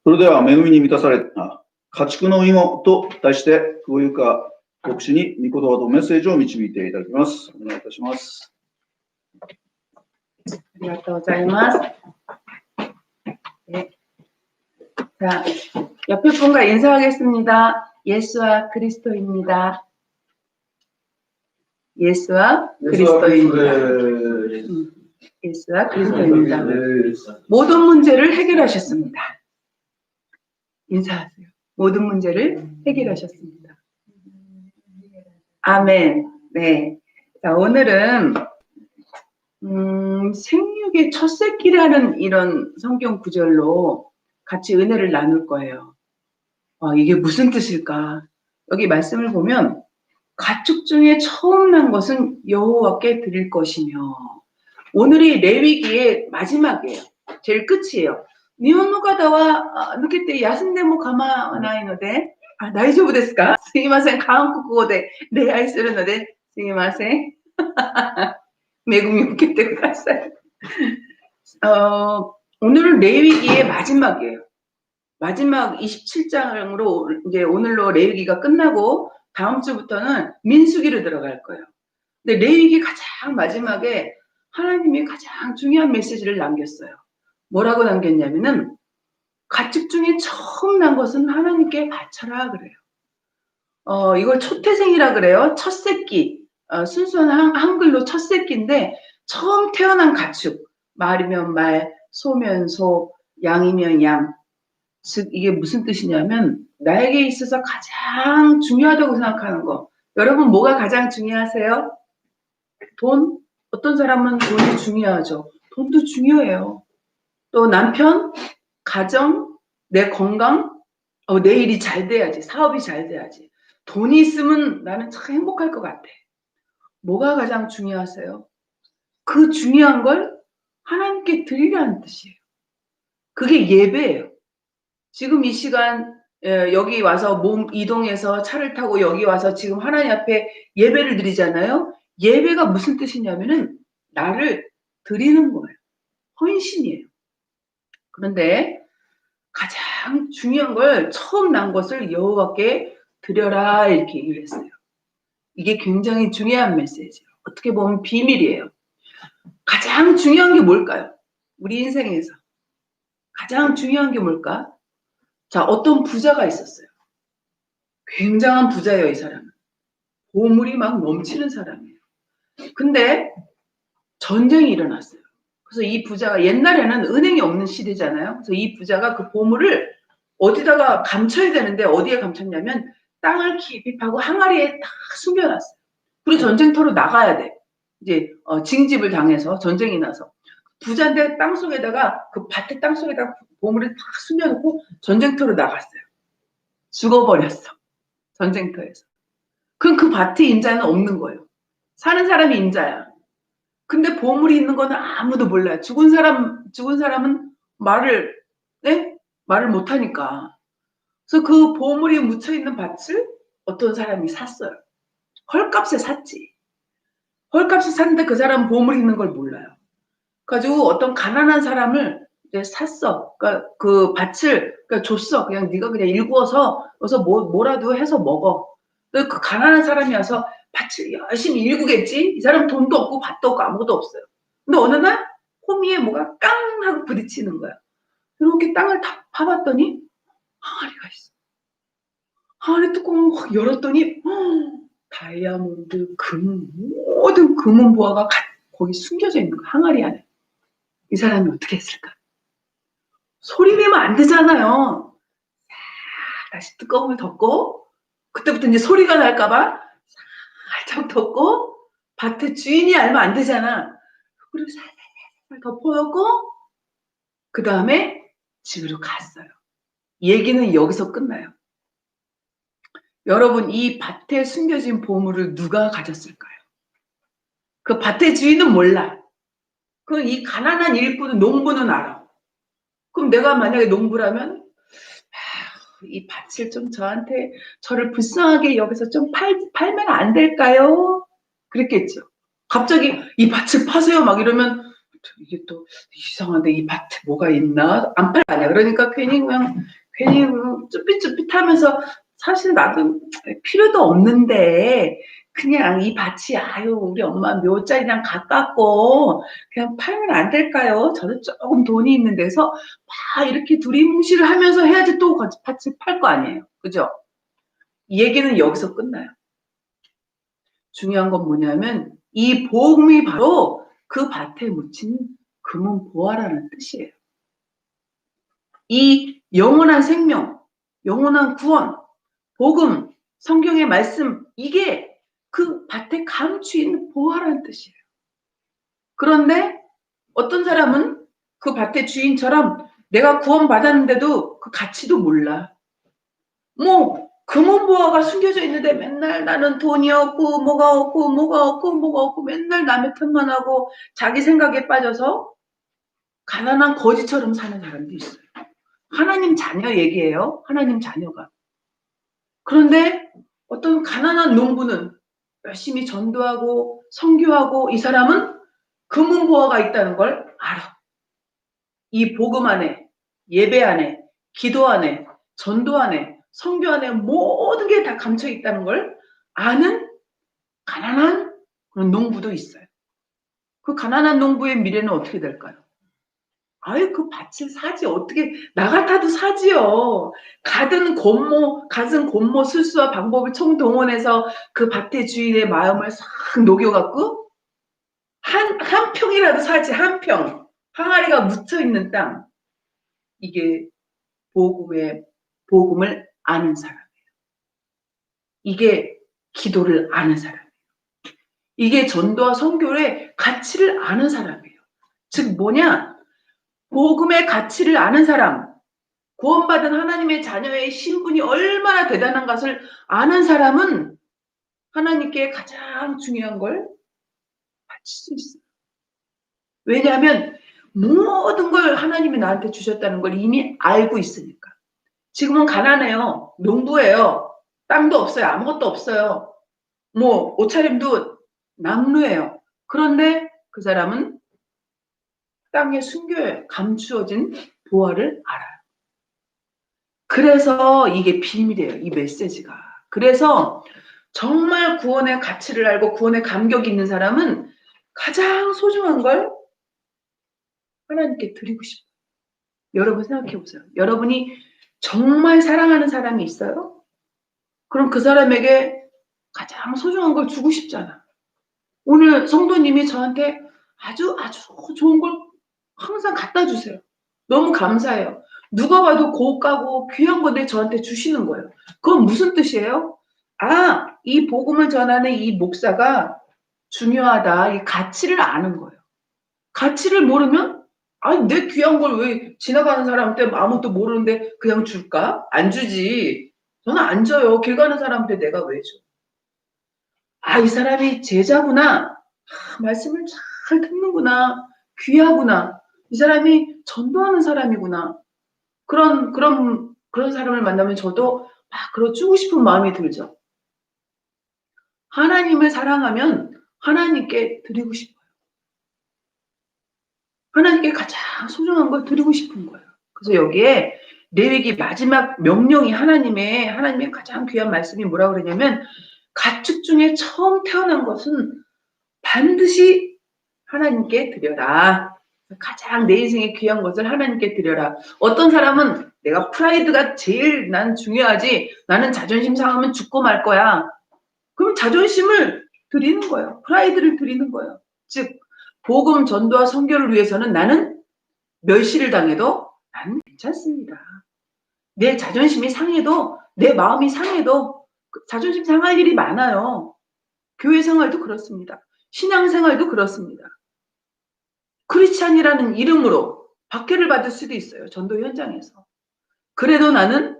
それでは、恵みに満たされた家畜の芋と題して、久保優香牧師に御言葉とメッセージを導いていただきます。お願いいたします。ありがとうございます。자, 옆에 분과 인사하겠습니다. 예수와 그리스도입니다. 예수와 그리스도입니다. 예수와 그리스도입니다. 모든 문제를 해결하셨습니다. 인사하세요. 모든 문제를 해결하셨습니다. 아멘. 네. 자, 오늘은 생육의 첫 새끼라는 이런 성경 구절로 같이 은혜를 나눌 거예요. 이게 무슨 뜻일까? 여기 말씀을 보면 가축 중에 처음 난 것은 여호와께 드릴 것이며, 오늘이 레위기의 마지막이에요. 제일 끝이에요. 日本の方は抜けて休んでも構わないので、大丈夫ですか？すいません。韓国語で礼拝するので、すいません。恵みを受けてください。 오늘은 레위기의 마지막이에요. 마지막 27장으로 이제 오늘로 레위기가 끝나고 다음 주부터는 민수기로 들어갈 거예요. 근데 레위기 가장 마지막에 하나님이 가장 중요한 메시지를 남겼어요. 뭐라고 남겼냐면은 가축 중에 처음 난 것은 하나님께 바쳐라 그래요. 이걸 초태생이라 그래요. 첫 새끼. 순수한 한글로 첫 새끼인데 처음 태어난 가축. 말이면 말, 소면 소, 양이면 양. 즉 이게 무슨 뜻이냐면 나에게 있어서 가장 중요하다고 생각하는 거. 여러분 뭐가 가장 중요하세요? 돈? 어떤 사람은 돈이 중요하죠. 돈도 중요해요. 또 남편, 가정, 내 건강, 내 일이 잘 돼야지, 사업이 잘 돼야지. 돈이 있으면 나는 참 행복할 것 같아. 뭐가 가장 중요하세요? 그 중요한 걸 하나님께 드리라는 뜻이에요. 그게 예배예요. 지금 이 시간 여기 와서 몸 이동해서 차를 타고 여기 와서 지금 하나님 앞에 예배를 드리잖아요. 예배가 무슨 뜻이냐면은 나를 드리는 거예요. 헌신이에요. 그런데 가장 중요한 걸 처음 난 것을 여호와께 드려라 이렇게 얘기를 했어요. 이게 굉장히 중요한 메시지예요. 어떻게 보면 비밀이에요. 가장 중요한 게 뭘까요? 우리 인생에서 가장 중요한 게 뭘까? 자, 어떤 부자가 있었어요. 굉장한 부자예요, 이 사람은. 보물이 막 넘치는 사람이에요. 근데 전쟁이 일어났어요. 그래서 이 부자가, 옛날에는 은행이 없는 시대잖아요. 그래서 이 부자가 그 보물을 어디다가 감춰야 되는데 어디에 감췄냐면 땅을 깊이 파고 항아리에 딱 숨겨놨어요. 그리고 전쟁터로 나가야 돼. 이제 징집을 당해서 전쟁이 나서. 부자인데 땅속에다가 그 밭의 땅속에다가 보물을 딱 숨겨놓고 전쟁터로 나갔어요. 죽어버렸어. 전쟁터에서. 그럼 그 밭에 인자는 없는 거예요. 사는 사람이 인자야. 근데 보물이 있는 거는 아무도 몰라요. 죽은 사람은 말을 못하니까. 그래서 그 보물이 묻혀있는 밭을 어떤 사람이 샀어요. 헐값에 샀지. 헐값에 샀는데 그 사람은 보물이 있는 걸 몰라요. 그래가지고 어떤 가난한 사람을 이제 샀어. 그러니까 그 밭을 줬어. 그냥 네가 그냥 일구어서 그래서 뭐라도 해서 먹어. 그 가난한 사람이 와서 밭을 열심히 일구겠지. 이 사람 돈도 없고 밭도 없고 아무것도 없어요. 근데 어느 날 호미에 뭐가 깡 하고 부딪히는 거야. 이렇게 땅을 다 파봤더니 항아리가 있어. 항아리 뚜껑을 확 열었더니 다이아몬드, 금, 모든 금은보화가 거기 숨겨져 있는 거야. 항아리 안에. 이 사람이 어떻게 했을까? 소리 내면 안 되잖아요. 다시 뚜껑을 덮고, 그때부터 이제 소리가 날까봐 살짝 덮고, 밭의 주인이 알면 안 되잖아. 그리고 살살 덮어놓고, 그 다음에 집으로 갔어요. 얘기는 여기서 끝나요. 여러분, 이 밭에 숨겨진 보물을 누가 가졌을까요? 그 밭의 주인은 몰라. 그 이 가난한 일꾼은, 농부는 알아. 그럼 내가 만약에 농부라면 이 밭을 좀 저를 불쌍하게 여기서 좀 팔면 안 될까요? 그랬겠죠. 갑자기 이 밭을 파세요 막 이러면 이게 또 이상한데 이 밭에 뭐가 있나? 안 팔아냐? 그러니까 괜히 그냥 쭈삣쭈삣하면서 사실 나도 필요도 없는데 그냥 이 밭이 아유 우리 엄마 묘자리랑 가깝고 그냥 팔면 안 될까요? 저도 조금 돈이 있는 데서 막 이렇게 두리뭉실을 하면서 해야지 또 밭을 팔 거 아니에요. 그죠? 이 얘기는 여기서 끝나요. 중요한 건 뭐냐면 이 복음이 바로 그 밭에 묻힌 금은 보화라는 뜻이에요. 이 영원한 생명, 영원한 구원, 복음, 성경의 말씀 이게 그 밭에 감추 있는 보화라는 뜻이에요. 그런데 어떤 사람은 그 밭의 주인처럼 내가 구원받았는데도 그 가치도 몰라. 뭐 금은보화가 숨겨져 있는데 맨날 나는 돈이 없고 뭐가 없고 뭐가 없고 뭐가 없고 맨날 남의 탓만 하고 자기 생각에 빠져서 가난한 거지처럼 사는 사람도 있어요. 하나님 자녀 얘기예요. 하나님 자녀가. 그런데 어떤 가난한 농부는 열심히 전도하고 선교하고 이 사람은 금은보화가 있다는 걸 알아. 이 복음 안에, 예배 안에, 기도 안에, 전도 안에, 선교 안에 모든 게 다 감춰 있다는 걸 아는 가난한 그런 농부도 있어요. 그 가난한 농부의 미래는 어떻게 될까요? 아유, 그 밭을 사지. 어떻게, 나 같아도 사지요. 갖은 곤모 술수와 방법을 총동원해서 그 밭의 주인의 마음을 싹 녹여갖고, 한 평이라도 사지, 한 평. 항아리가 묻혀 있는 땅. 이게 복음을 아는 사람이에요. 이게 기도를 아는 사람이에요. 이게 전도와 선교의 가치를 아는 사람이에요. 즉 뭐냐? 복음의 가치를 아는 사람, 구원받은 하나님의 자녀의 신분이 얼마나 대단한 것을 아는 사람은 하나님께 가장 중요한 걸 바칠 수 있어요. 왜냐하면 모든 걸 하나님이 나한테 주셨다는 걸 이미 알고 있으니까. 지금은 가난해요. 농부예요. 땅도 없어요. 아무것도 없어요. 뭐 옷차림도 낙루예요. 그런데 그 사람은 땅에 감추어진 보화를 알아요. 그래서 이게 비밀이에요. 이 메시지가. 그래서 정말 구원의 가치를 알고 구원의 감격이 있는 사람은 가장 소중한 걸 하나님께 드리고 싶어요. 여러분 생각해 보세요. 여러분이 정말 사랑하는 사람이 있어요? 그럼 그 사람에게 가장 소중한 걸 주고 싶잖아. 오늘 성도님이 저한테 아주 좋은 걸 항상 갖다 주세요. 너무 감사해요. 누가 봐도 고가고 귀한 건데 저한테 주시는 거예요. 그건 무슨 뜻이에요? 아, 이 복음을 전하는 이 목사가 중요하다. 이 가치를 아는 거예요. 가치를 모르면 아니 내 귀한 걸 왜 지나가는 사람한테 아무것도 모르는데 그냥 줄까? 안 주지. 저는 안 줘요. 길 가는 사람한테 내가 왜 줘? 아, 이 사람이 제자구나. 아, 말씀을 잘 듣는구나. 귀하구나. 이 사람이 전도하는 사람이구나. 그런 사람을 만나면 저도 막 그러주고 싶은 마음이 들죠. 하나님을 사랑하면 하나님께 드리고 싶어요. 하나님께 가장 소중한 걸 드리고 싶은 거예요. 그래서 여기에 레위기 마지막 명령이 하나님의 가장 귀한 말씀이 뭐라고 그러냐면 가축 중에 처음 태어난 것은 반드시 하나님께 드려라. 가장 내 인생에 귀한 것을 하나님께 드려라. 어떤 사람은 내가 프라이드가 제일 난 중요하지. 나는 자존심 상하면 죽고 말 거야. 그럼 자존심을 드리는 거예요. 프라이드를 드리는 거예요. 즉 복음 전도와 선교를 위해서는 나는 멸시를 당해도 나는 괜찮습니다. 내 자존심이 상해도 내 마음이 상해도 자존심 상할 일이 많아요. 교회 생활도 그렇습니다. 신앙 생활도 그렇습니다. 크리스찬이라는 이름으로 박해를 받을 수도 있어요. 전도 현장에서. 그래도 나는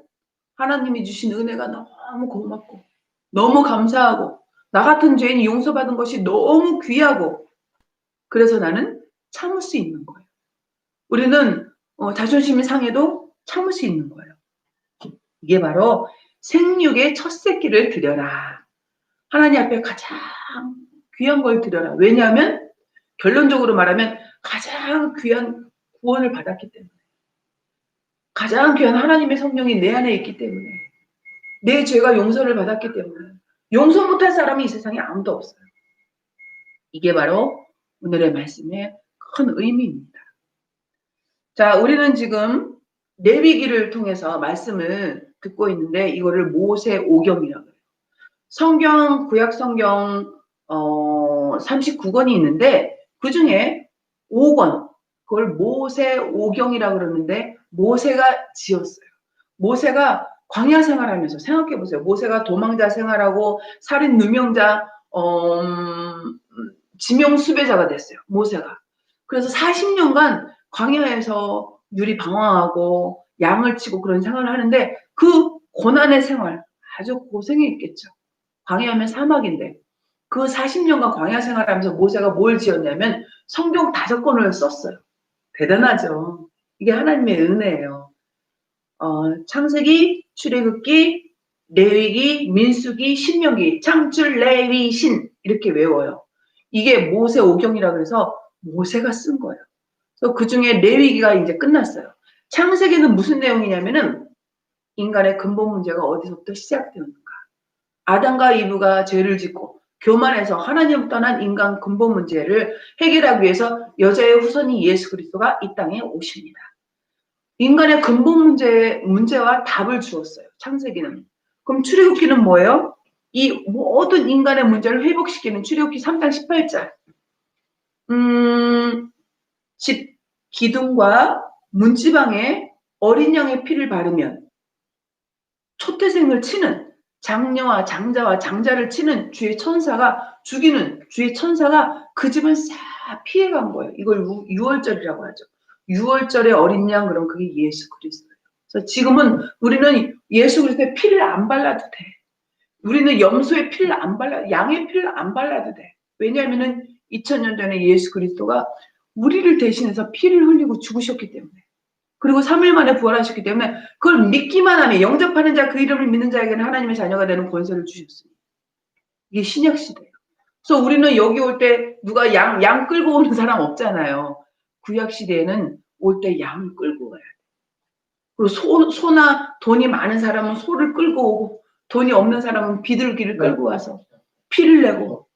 하나님이 주신 은혜가 너무 고맙고 너무 감사하고 나 같은 죄인이 용서받은 것이 너무 귀하고 그래서 나는 참을 수 있는 거예요. 우리는 자존심이 상해도 참을 수 있는 거예요. 이게 바로 생육의 첫 새끼를 드려라. 하나님 앞에 가장 귀한 걸 드려라. 왜냐하면 결론적으로 말하면 가장 귀한 구원을 받았기 때문에, 가장 귀한 하나님의 성령이 내 안에 있기 때문에, 내 죄가 용서를 받았기 때문에 용서 못할 사람이 이 세상에 아무도 없어요. 이게 바로 오늘의 말씀의 큰 의미입니다. 자, 우리는 지금 레위기를 통해서 말씀을 듣고 있는데 이거를 모세오경이라고 해요. 성경, 구약 성경 39권이 있는데 그 중에 5권, 그걸 모세오경이라고 그러는데 모세가 지었어요. 모세가 광야 생활하면서 생각해 보세요. 모세가 도망자 생활하고 살인 누명자 지명 수배자가 됐어요. 모세가. 그래서 40년간 광야에서 누리 방황하고 양을 치고 그런 생활을 하는데 그 고난의 생활 아주 고생했겠죠. 광야하면 사막인데 그 40년간 광야 생활하면서 모세가 뭘 지었냐면 성경 5권을 썼어요. 대단하죠. 이게 하나님의 은혜예요. 창세기, 출애굽기, 레위기, 민수기, 신명기, 창출, 레위, 신 이렇게 외워요. 이게 모세오경이라고 해서 모세가 쓴 거예요. 그래서 그 중에 레위기가 이제 끝났어요. 창세기는 무슨 내용이냐면은 인간의 근본 문제가 어디서부터 시작되었는가. 아담과 이브가 죄를 짓고 교만해서 하나님 떠난 인간 근본 문제를 해결하기 위해서 여자의 후손이 예수 그리스도가 이 땅에 오십니다. 인간의 근본 문제와 답을 주었어요. 창세기는. 그럼 출애굽기는 뭐예요? 이 모든 인간의 문제를 회복시키는 출애굽기 3장 18절. 집 기둥과 문지방에 어린 양의 피를 바르면 초태생을 치는 장녀와 장자와 장자를 치는 주의 천사가 죽이는 주의 천사가 그 집을 싹 피해간 거예요. 이걸 유월절이라고 하죠. 유월절의 어린 양, 그럼 그게 예수 그리스도예요. 그래서 지금은 우리는 예수 그리스도의 피를 안 발라도 돼. 우리는 염소의 피를 안 발라, 양의 피를 안 발라도 돼. 왜냐하면은 2000년 전에 예수 그리스도가 우리를 대신해서 피를 흘리고 죽으셨기 때문에. 그리고 3일 만에 부활하셨기 때문에 그걸 믿기만 하면 영접하는 자 그 이름을 믿는 자에게는 하나님의 자녀가 되는 권세를 주셨습니다. 이게 신약 시대예요. 그래서 우리는 여기 올 때 누가 양 끌고 오는 사람 없잖아요. 구약 시대에는 올 때 양을 끌고 와야 돼. 그리고 소나 돈이 많은 사람은 소를 끌고 오고 돈이 없는 사람은 비둘기를 끌고 와서 피를 내고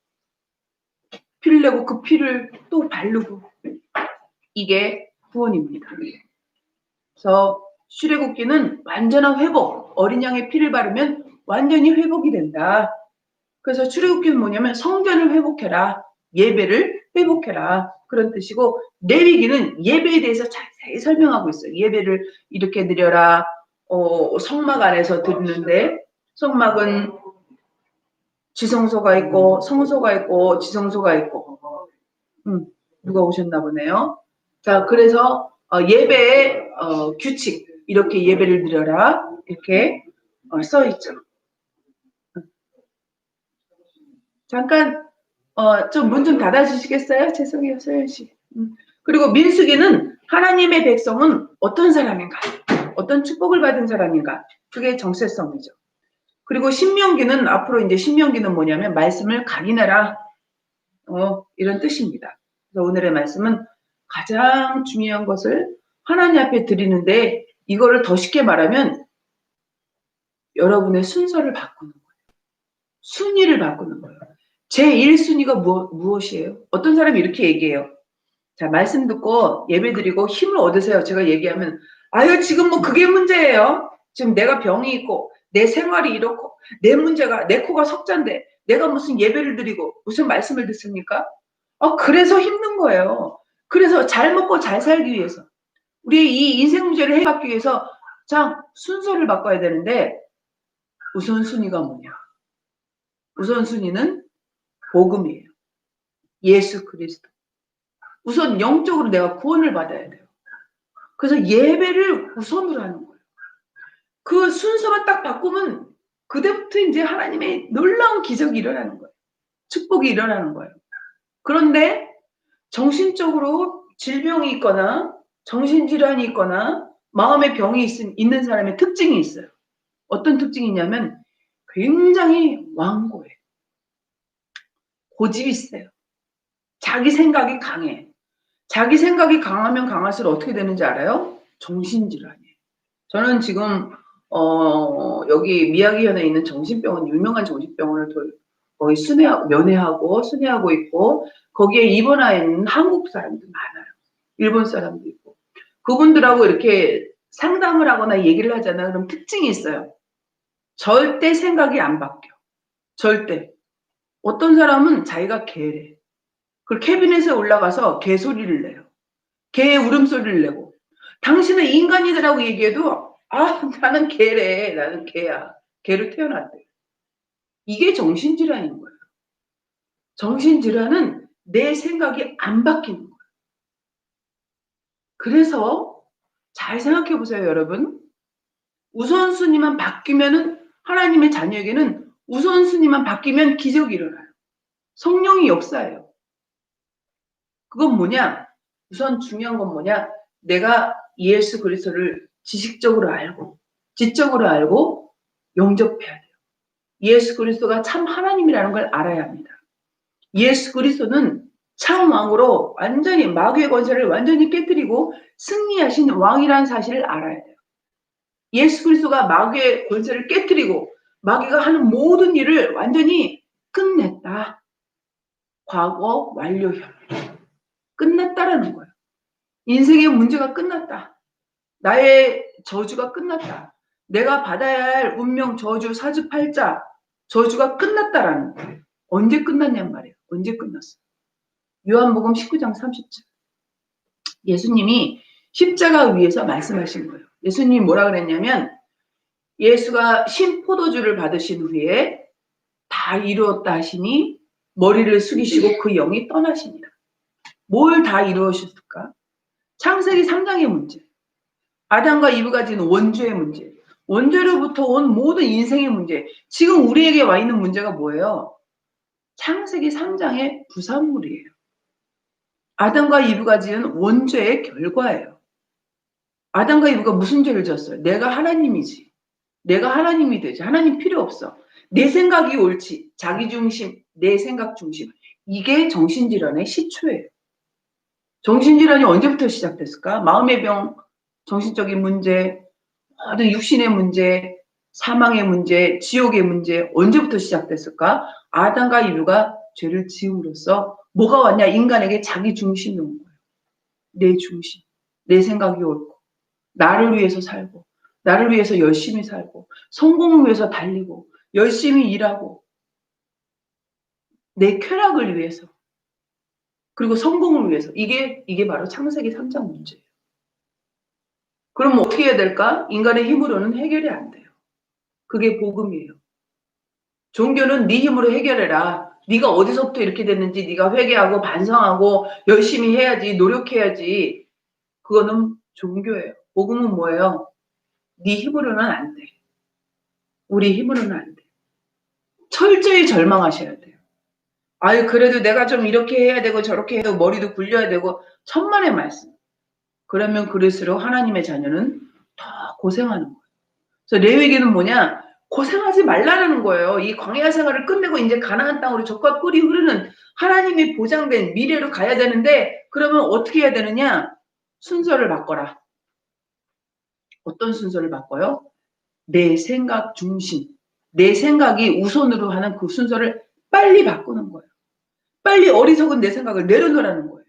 그 피를 또 바르고 이게 구원입니다. 그래서 출애굽기는 완전한 회복, 어린 양의 피를 바르면 완전히 회복이 된다. 그래서 출애굽기는 뭐냐면 성전을 회복해라, 예배를 회복해라 그런 뜻이고, 레위기는 예배에 대해서 자세히 설명하고 있어요. 예배를 이렇게 드려라. 성막 안에서 드리는데 성막은 지성소가 있고 성소가 있고 지성소가 있고 누가 오셨나 보네요. 자, 그래서 예배의 규칙, 이렇게 예배를 드려라 이렇게 써 있죠. 잠깐 좀 문 좀 닫아주시겠어요? 죄송해요, 소연 씨. 그리고 민수기는 하나님의 백성은 어떤 사람인가, 어떤 축복을 받은 사람인가, 그게 정체성이죠. 그리고 신명기는 앞으로 이제 신명기는 뭐냐면 말씀을 각인해라, 이런 뜻입니다. 그래서 오늘의 말씀은 가장 중요한 것을 하나님 앞에 드리는데 이거를 더 쉽게 말하면 여러분의 순서를 바꾸는 거예요. 순위를 바꾸는 거예요. 제1순위가 무엇이에요? 어떤 사람이 이렇게 얘기해요. 자, 말씀 듣고 예배 드리고 힘을 얻으세요. 제가 얘기하면 아유 지금 뭐 그게 문제예요. 지금 내가 병이 있고 내 생활이 이렇고 내 문제가 내 코가 석잔데 내가 무슨 예배를 드리고 무슨 말씀을 듣습니까? 그래서 힘든 거예요. 그래서 잘 먹고 잘 살기 위해서 우리의 이 인생 문제를 해결하기 위해서 자, 순서를 바꿔야 되는데 우선순위가 뭐냐? 우선순위는 복음이에요. 예수 그리스도. 우선 영적으로 내가 구원을 받아야 돼요. 그래서 예배를 우선으로 하는 거예요. 그 순서만 딱 바꾸면 그때부터 이제 하나님의 놀라운 기적이 일어나는 거예요. 축복이 일어나는 거예요. 그런데 정신적으로 질병이 있거나 정신질환이 있거나 마음의 병이 있는 사람의 특징이 있어요. 어떤 특징이냐면 굉장히 완고해. 고집이 세요. 자기 생각이 강해. 자기 생각이 강하면 강할수록 어떻게 되는지 알아요? 정신질환이에요. 저는 지금 여기 미야기현에 있는 정신병원, 유명한 정신병원을 거의 면회하고 순회하고 있고, 거기에 입원해 있는 한국 사람들 많아요. 일본 사람도 있고. 그분들하고 이렇게 상담을 하거나 얘기를 하잖아요. 그럼 특징이 있어요. 절대 생각이 안 바뀌어. 절대. 어떤 사람은 자기가 개래. 그 캐비넷에 올라가서 개소리를 내요. 개의 울음소리를 내고. 당신은 인간이라고 얘기해도 나는 개래. 나는 개야. 개로 태어났대. 이게 정신질환인 거예요. 정신질환은 내 생각이 안 바뀌는 거예요. 그래서 잘 생각해 보세요, 여러분. 우선순위만 바뀌면은 하나님의 자녀에게는 우선순위만 바뀌면 기적이 일어나요. 성령이 역사예요. 그건 뭐냐? 우선 중요한 건 뭐냐? 내가 예수 그리스도를 지식적으로 알고 지적으로 알고 영접해야 돼요. 예수 그리스도가 참 하나님이라는 걸 알아야 합니다. 예수 그리스도는 참 왕으로 완전히 마귀의 권세를 완전히 깨뜨리고 승리하신 왕이라는 사실을 알아야 돼요. 예수 그리스도가 마귀의 권세를 깨뜨리고 마귀가 하는 모든 일을 완전히 끝냈다. 과거 완료형. 끝났다라는 거예요. 인생의 문제가 끝났다. 나의 저주가 끝났다. 내가 받아야 할 운명, 저주, 사주팔자, 저주가 끝났다라는 거예요. 언제 끝났냔 말이에요. 언제 끝났어? 요한복음 19장 30절. 예수님이 십자가 위에서 말씀하신 거예요. 예수님이 뭐라 그랬냐면, 예수가 신포도주를 받으신 후에 다 이루었다 하시니 머리를 숙이시고 그 영이 떠나시니라. 뭘 다 이루었을까? 창세기 3장의 문제. 아담과 이브가 지은 원죄의 문제. 원죄로부터 온 모든 인생의 문제. 지금 우리에게 와 있는 문제가 뭐예요? 창세기 3장의 부산물이에요. 아담과 이브가 지은 원죄의 결과예요. 아담과 이브가 무슨 죄를 지었어요? 내가 하나님이지. 내가 하나님이 되지. 하나님 필요 없어. 내 생각이 옳지. 자기 중심, 내 생각 중심. 이게 정신질환의 시초예요. 정신질환이 언제부터 시작됐을까? 마음의 병, 정신적인 문제, 모든 육신의 문제, 사망의 문제, 지옥의 문제 언제부터 시작됐을까? 아담과 이브가 죄를 지음으로써 뭐가 왔냐? 인간에게 자기 중심이 온 거예요. 내 중심, 내 생각이 옳고 나를 위해서 살고 나를 위해서 열심히 살고 성공을 위해서 달리고 열심히 일하고 내 쾌락을 위해서 그리고 성공을 위해서 이게 바로 창세기 3장 문제예요. 그럼 어떻게 해야 될까? 인간의 힘으로는 해결이 안 돼요. 그게 복음이에요. 종교는 네 힘으로 해결해라. 네가 어디서부터 이렇게 됐는지 네가 회개하고 반성하고 열심히 해야지 노력해야지. 그거는 종교예요. 복음은 뭐예요? 네 힘으로는 안 돼. 우리 힘으로는 안 돼. 철저히 절망하셔야 돼요. 아유 그래도 내가 좀 이렇게 해야 되고 저렇게 해도 머리도 굴려야 되고 천만의 말씀. 그러면 그럴수록 하나님의 자녀는 더 고생하는 거예요. 그래서 레위기는 뭐냐? 고생하지 말라는 거예요. 이 광야 생활을 끝내고 이제 가나안 땅으로 젖과 꿀이 흐르는 하나님이 보장된 미래로 가야 되는데 그러면 어떻게 해야 되느냐? 순서를 바꿔라. 어떤 순서를 바꿔요? 내 생각 중심. 내 생각이 우선으로 하는 그 순서를 빨리 바꾸는 거예요. 빨리 어리석은 내 생각을 내려놓으라는 거예요.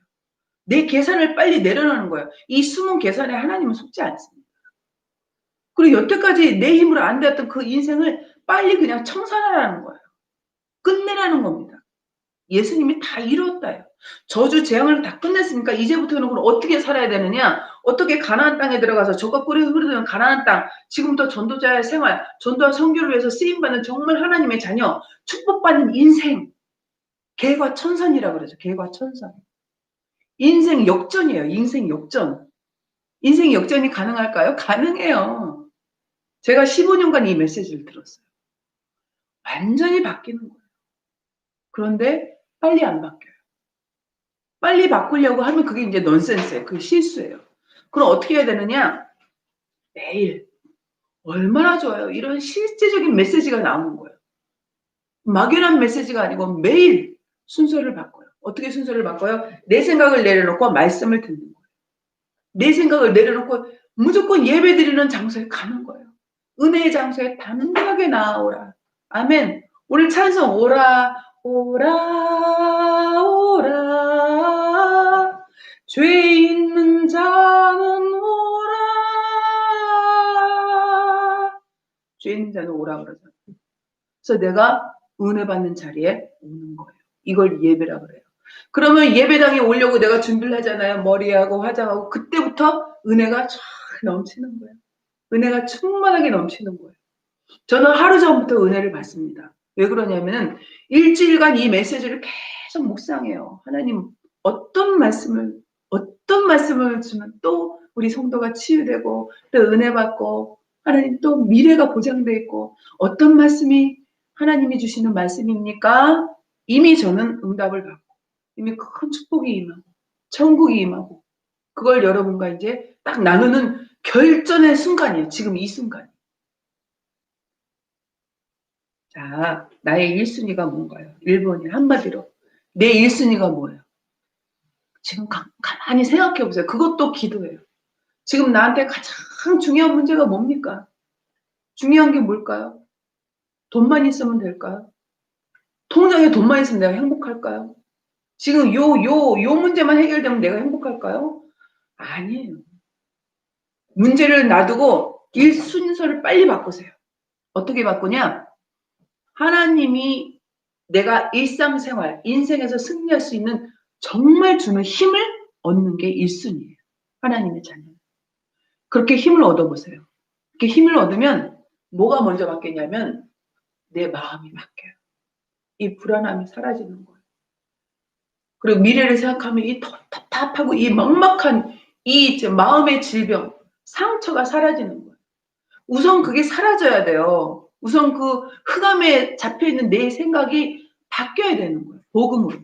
내 계산을 빨리 내려놓는 거예요. 이 숨은 계산에 하나님은 속지 않습니다. 그리고 여태까지 내 힘으로 안 되었던 그 인생을 빨리 그냥 청산하라는 거예요. 끝내라는 겁니다. 예수님이 다 이루었다요. 저주 재앙을 다 끝냈으니까 이제부터는 그럼 어떻게 살아야 되느냐? 어떻게 가나안 땅에 들어가서 젖과 꿀이 흐르는 가나안 땅, 지금부터 전도자의 생활, 전도와 선교를 위해서 쓰임받는 정말 하나님의 자녀, 축복받는 인생, 개과 천선이라고 그러죠. 개과 천선. 인생 역전이에요. 인생 역전. 인생 역전이 가능할까요? 가능해요. 제가 15년간 이 메시지를 들었어요. 완전히 바뀌는 거예요. 그런데 빨리 안 바뀌어요. 빨리 바꾸려고 하면 그게 이제 넌센스예요. 그게 실수예요. 그럼 어떻게 해야 되느냐? 매일. 얼마나 좋아요. 이런 실제적인 메시지가 나오는 거예요. 막연한 메시지가 아니고 매일 순서를 바꿔요. 어떻게 순서를 바꿔요? 내 생각을 내려놓고 말씀을 듣는 거예요. 내 생각을 내려놓고 무조건 예배 드리는 장소에 가는 거예요. 은혜의 장소에 담대하게 나아오라. 아멘. 오늘 찬송 오라 오라 오라 죄 있는 자는 오라 죄 있는 자는 오라 그러잖아요. 그래서 내가 은혜 받는 자리에 오는 거예요. 이걸 예배라 그래요. 그러면 예배당에 오려고 내가 준비를 하잖아요. 머리하고 화장하고 그때부터 은혜가 쫙 넘치는 거예요. 은혜가 충만하게 넘치는 거예요. 저는 하루 전부터 은혜를 받습니다. 왜 그러냐면 일주일간 이 메시지를 계속 묵상해요. 하나님 어떤 말씀을 주면 또 우리 성도가 치유되고 또 은혜 받고 하나님 또 미래가 보장돼 있고 어떤 말씀이 하나님이 주시는 말씀입니까? 이미 저는 응답을 받고 이미 큰 축복이 임하고 천국이 임하고 그걸 여러분과 이제 딱 나누는 결전의 순간이에요. 지금 이 순간. 자, 나의 1순위가 뭔가요? 1번이 한마디로. 내 1순위가 뭐예요? 지금 가만히 생각해 보세요. 그것도 기도예요. 지금 나한테 가장 중요한 문제가 뭡니까? 중요한 게 뭘까요? 돈만 있으면 될까요? 통장에 돈만 있으면 내가 행복할까요? 지금 요 문제만 해결되면 내가 행복할까요? 아니에요. 문제를 놔두고 1순서를 빨리 바꾸세요. 어떻게 바꾸냐? 하나님이 내가 일상생활, 인생에서 승리할 수 있는 정말 주는 힘을 얻는 게 1순위예요. 하나님의 자녀. 그렇게 힘을 얻어보세요. 그렇게 힘을 얻으면 뭐가 먼저 바뀌냐면 내 마음이 바뀌어요. 이 불안함이 사라지는 거예요. 그리고 미래를 생각하면 이 답답하고 이 막막한 이 마음의 질병, 상처가 사라지는 거예요. 우선 그게 사라져야 돼요. 우선 그 흑암에 잡혀있는 내 생각이 바뀌어야 되는 거예요. 복음으로.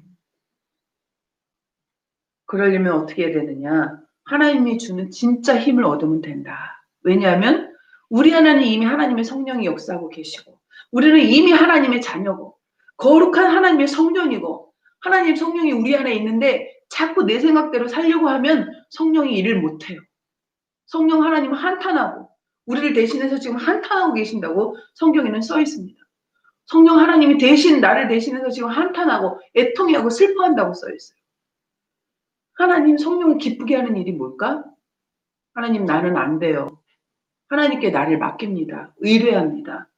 그러려면 어떻게 해야 되느냐. 하나님이 주는 진짜 힘을 얻으면 된다. 왜냐하면 우리 하나님 이미 하나님의 성령이 역사하고 계시고 우리는 이미 하나님의 자녀고 거룩한 하나님의 성령이고 하나님 성령이 우리 안에 있는데 자꾸 내 생각대로 살려고 하면 성령이 일을 못해요. 성령 하나님은 한탄하고 우리를 대신해서 지금 한탄하고 계신다고 성경에는 써 있습니다. 성령 하나님이 대신 나를 대신해서 지금 한탄하고 애통해하고 슬퍼한다고 써 있어요. 하나님 성령을 기쁘게 하는 일이 뭘까? 하나님 나는 안 돼요. 하나님께 나를 맡깁니다. 의뢰합니다.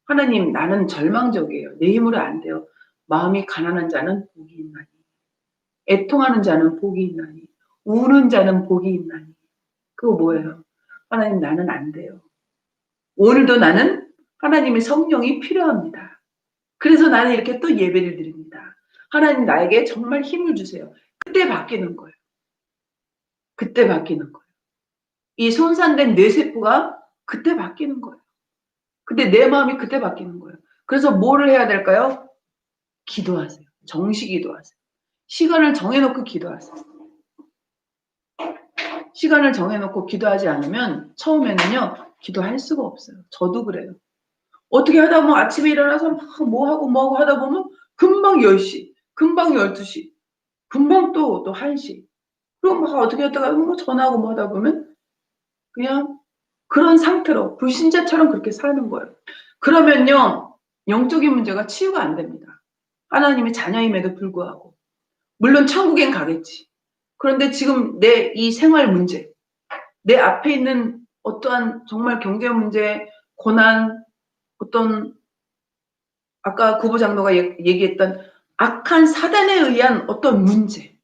하나님 나는 절망적이에요. 내 힘으로 안 돼요. 마음이 가난한 자는 복이 있나니 애통하는 자는 복이 있나니 우는 자는 복이 있나니 그거 뭐예요? 하나님 나는 안 돼요. 오늘도 나는 하나님의 성령이 필요합니다. 그래서 나는 이렇게 또 예배를 드립니다. 하나님 나에게 정말 힘을 주세요. 그때 바뀌는 거예요. 그때 바뀌는 거예요. 이 손상된 뇌세포가 그때 바뀌는 거예요. 근데 내 마음이 그때 바뀌는 거예요. 그래서 뭐를 해야 될까요? 기도하세요. 정시 기도하세요. 시간을 정해놓고 기도하세요. 시간을 정해놓고 기도하지 않으면 처음에는요. 기도할 수가 없어요. 저도 그래요. 어떻게 하다 보면 아침에 일어나서 막 뭐하고 하다 보면 금방 10시, 금방 12시, 금방 또 1시. 그럼 막 어떻게 하다가 뭐 전화하고 뭐 하다 보면 그냥 그런 상태로 불신자처럼 그렇게 사는 거예요. 그러면요. 영적인 문제가 치유가 안 됩니다. 하나님의 자녀임에도 불구하고. 물론 천국엔 가겠지. 그런데 지금 내 이 생활 문제, 내 앞에 있는 어떠한 정말 경제 문제, 고난, 어떤 아까 구부장로가 얘기했던 악한 사단에 의한 어떤 문제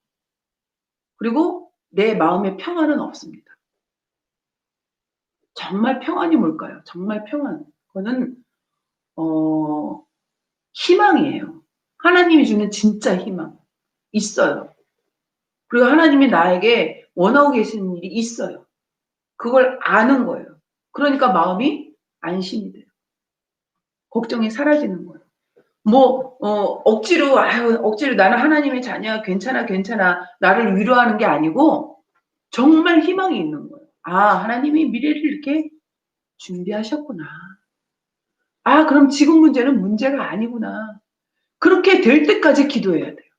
그리고 내 마음의 평안은 없습니다. 정말 평안이 뭘까요? 정말 평안. 그거는 희망이에요. 하나님이 주는 진짜 희망 있어요. 그리고 하나님이 나에게 원하고 계시는 일이 있어요. 그걸 아는 거예요. 그러니까 마음이 안심이 돼요. 걱정이 사라지는 거예요. 억지로 나는 하나님의 자녀야 괜찮아 나를 위로하는 게 아니고 정말 희망이 있는 거예요. 아, 하나님이 미래를 이렇게 준비하셨구나. 아, 그럼 지금 문제는 문제가 아니구나. 그렇게 될 때까지 기도해야 돼요.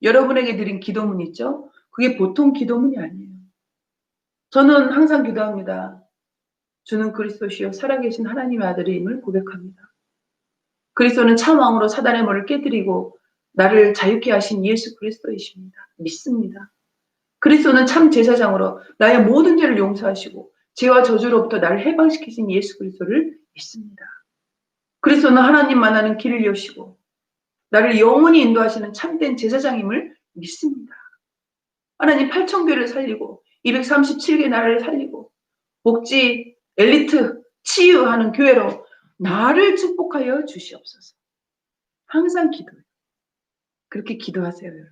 여러분에게 드린 기도문 있죠? 그게 보통 기도문이 아니에요. 저는 항상 기도합니다. 주는 그리스도시요 살아계신 하나님의 아들임을 고백합니다. 그리스도는 참 왕으로 사단의 머리를 깨뜨리고 나를 자유케 하신 예수 그리스도이십니다. 믿습니다. 그리스도는 참 제사장으로 나의 모든 죄를 용서하시고 죄와 저주로부터 나를 해방시키신 예수 그리스도를 믿습니다. 그리스도는 하나님 만나는 길을 여시고 나를 영원히 인도하시는 참된 제사장임을 믿습니다. 하나님 8,000교회를 살리고 237개 나라를 살리고 복지, 엘리트, 치유하는 교회로 나를 축복하여 주시옵소서. 항상 기도해요. 그렇게 기도하세요, 여러분.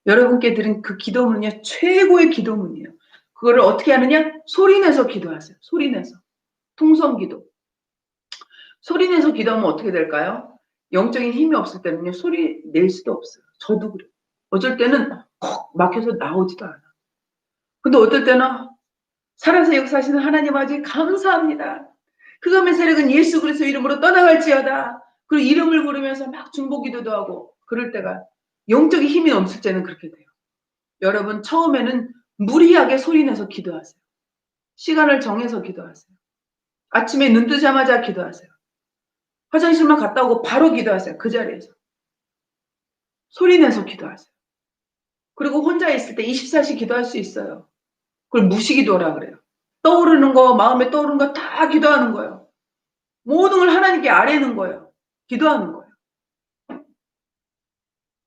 여러분께 드린 그 기도문은요, 최고의 기도문이에요. 그거를 어떻게 하느냐? 소리내서 기도하세요. 소리내서. 통성기도. 소리내서 기도하면 어떻게 될까요? 영적인 힘이 없을 때는요, 소리 낼 수도 없어요. 저도 그래요. 어쩔 때는 콕 막혀서 나오지도 않아. 근데 어떨 때는 살아서 역사하시는 하나님 아버지 감사합니다. 그감의 세력은 예수 그리스도 이름으로 떠나갈지어다. 그리고 이름을 부르면서 막 중보기도도 하고 그럴 때가 영적인 힘이 넘칠 때는 그렇게 돼요. 여러분 처음에는 무리하게 소리내서 기도하세요. 시간을 정해서 기도하세요. 아침에 눈 뜨자마자 기도하세요. 화장실만 갔다 오고 바로 기도하세요. 그 자리에서. 소리내서 기도하세요. 그리고 혼자 있을 때 24시 기도할 수 있어요. 그걸 무시기도라 그래요. 떠오르는 거, 마음에 떠오르는 거 다 기도하는 거예요. 모든 걸 하나님께 아뢰는 거예요. 기도하는 거예요.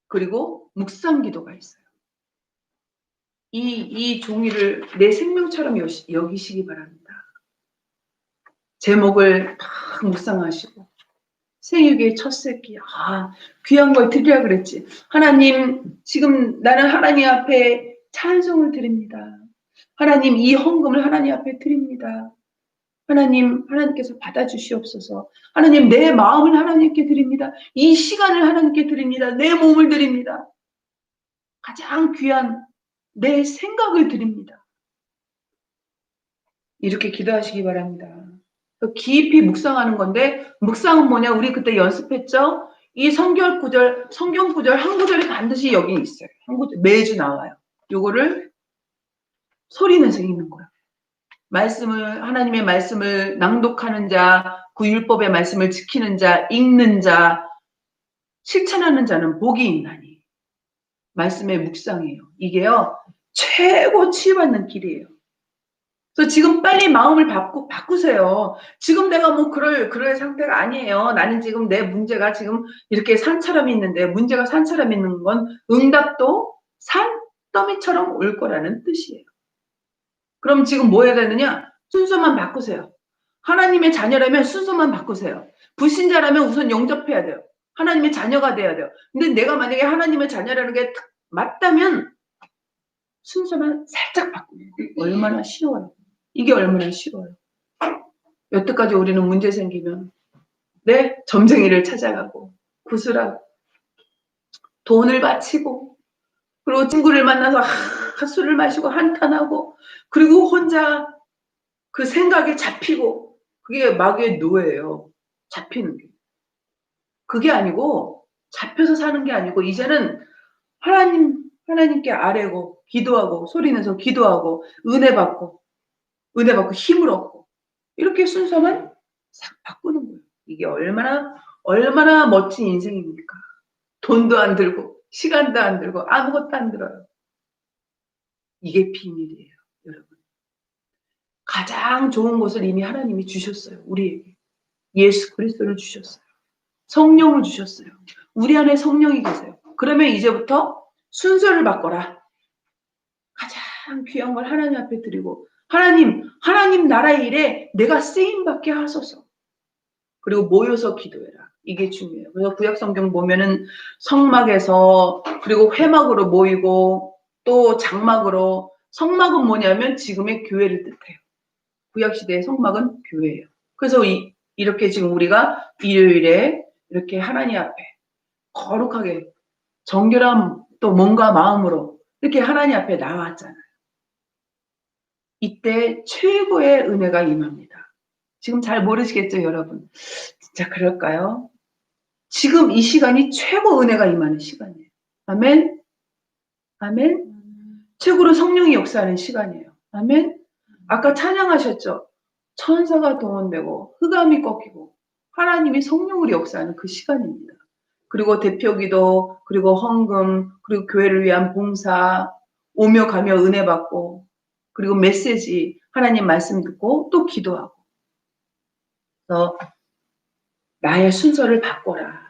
그리고 묵상 기도가 있어요. 이 종이를 내 생명처럼 여기시기 바랍니다. 제목을 막 묵상하시고 생육의 첫 새끼, 귀한 걸 드리라 그랬지. 하나님, 지금 나는 하나님 앞에 찬송을 드립니다. 하나님, 이 헌금을 하나님 앞에 드립니다. 하나님, 하나님께서 받아주시옵소서. 하나님, 내 마음을 하나님께 드립니다. 이 시간을 하나님께 드립니다. 내 몸을 드립니다. 가장 귀한 내 생각을 드립니다. 이렇게 기도하시기 바랍니다. 깊이 묵상하는 건데, 묵상은 뭐냐? 우리 그때 연습했죠? 이 성경 구절 한 구절이 반드시 여기 있어요. 한 구절, 매주 나와요. 요거를 소리내서 읽는 거예요. 하나님의 말씀을 낭독하는 자, 그 율법의 말씀을 지키는 자, 읽는 자, 실천하는 자는 복이 있나니. 말씀의 묵상이에요. 이게요, 최고 치유받는 길이에요. 그래서 지금 빨리 마음을 바꾸세요. 지금 내가 뭐 그럴 상태가 아니에요. 나는 지금 내 문제가 지금 이렇게 산처럼 있는데, 문제가 산처럼 있는 건 응답도 산더미처럼 올 거라는 뜻이에요. 그럼 지금 뭐 해야 되느냐? 순서만 바꾸세요. 하나님의 자녀라면 순서만 바꾸세요. 불신자라면 우선 영접해야 돼요. 하나님의 자녀가 돼야 돼요. 근데 내가 만약에 하나님의 자녀라는 게 맞다면 순서만 살짝 바꾸면 얼마나 쉬워요. 이게 얼마나 쉬워요. 여태까지 우리는 문제 생기면 점쟁이를 찾아가고 구슬하고 돈을 바치고 그리고 친구를 만나서 술을 마시고 한탄하고 그리고 혼자 그 생각에 잡히고 그게 마귀의 노예예요. 잡히는 게. 그게 아니고 잡혀서 사는 게 아니고 이제는 하나님께 아뢰고 기도하고 소리내서 기도하고 은혜 받고 힘을 얻고 이렇게 순서만 싹 바꾸는 거예요. 이게 얼마나 멋진 인생입니까? 돈도 안 들고 시간도 안 들고 아무것도 안 들어요. 이게 비밀이에요, 여러분. 가장 좋은 것을 이미 하나님이 주셨어요. 우리에게. 예수 그리스도를 주셨어요. 성령을 주셨어요. 우리 안에 성령이 계세요. 그러면 이제부터 순서를 바꿔라. 가장 귀한 걸 하나님 앞에 드리고 하나님 나라의 일에 내가 쓰임받게 하소서. 그리고 모여서 기도해라. 이게 중요해요. 그래서 구약성경 보면은 성막에서 그리고 회막으로 모이고 또 장막으로 성막은 뭐냐면 지금의 교회를 뜻해요. 구약시대의 성막은 교회예요. 그래서 이렇게 지금 우리가 일요일에 이렇게 하나님 앞에 거룩하게 정결한 또 몸과 마음으로 이렇게 하나님 앞에 나왔잖아요. 이때 최고의 은혜가 임합니다. 지금 잘 모르시겠죠, 여러분? 진짜 그럴까요? 지금 이 시간이 최고 은혜가 임하는 시간이에요. 아멘? 아멘. 최고로 성령이 역사하는 시간이에요. 아멘. 아까 찬양하셨죠? 천사가 동원되고 흑암이 꺾이고 하나님이 성령으로 역사하는 그 시간입니다. 그리고 대표기도, 그리고 헌금, 그리고 교회를 위한 봉사, 오며 가며 은혜 받고, 그리고 메시지, 하나님 말씀 듣고 또 기도하고. 그래서 나의 순서를 바꿔라.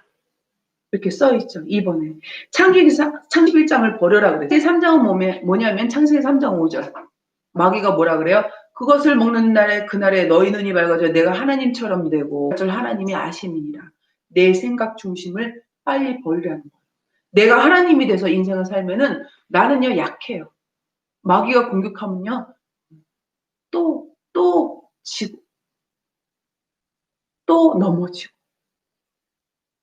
이렇게 써있죠. 2번에. 창세기 1장을 버려라 그래요. 3장은 뭐냐면 창세기 3장 5절. 마귀가 뭐라 그래요? 그것을 먹는 날에 그날에 너희 눈이 밝아져 내가 하나님처럼 되고 하나님이 아심이니라. 내 생각 중심을 빨리 버리라는 거예요. 내가 하나님이 돼서 인생을 살면은 나는요 약해요. 마귀가 공격하면요 또 지고 또 넘어지고.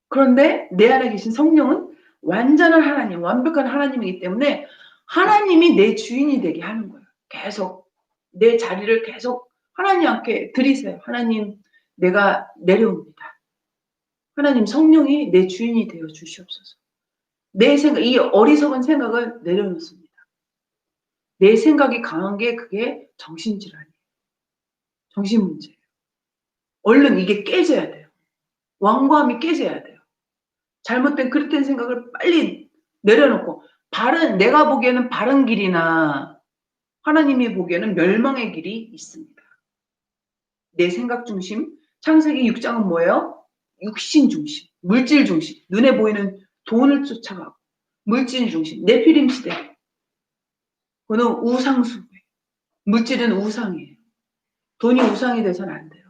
그런데 내 안에 계신 성령은 완전한 하나님, 완벽한 하나님이기 때문에 하나님이 내 주인이 되게 하는 거예요. 계속 내 자리를 계속 하나님께 드리세요. 하나님, 내가 내려옵니다. 하나님, 성령이 내 주인이 되어 주시옵소서. 내 생각, 이 어리석은 생각을 내려놓습니다. 내 생각이 강한 게 그게 정신질환이에요. 정신문제예요. 얼른 이게 깨져야 돼요. 완고함이 깨져야 돼요. 잘못된 그릇된 생각을 빨리 내려놓고 내가 보기에는 바른 길이나 하나님이 보기에는 멸망의 길이 있습니다. 내 생각 중심, 창세기 6장은 뭐예요? 육신 중심, 물질 중심, 눈에 보이는 돈을 쫓아가고 물질 중심, 네피림 시대. 그거는 우상숭배. 물질은 우상이에요. 돈이 우상이 돼서는 안 돼요.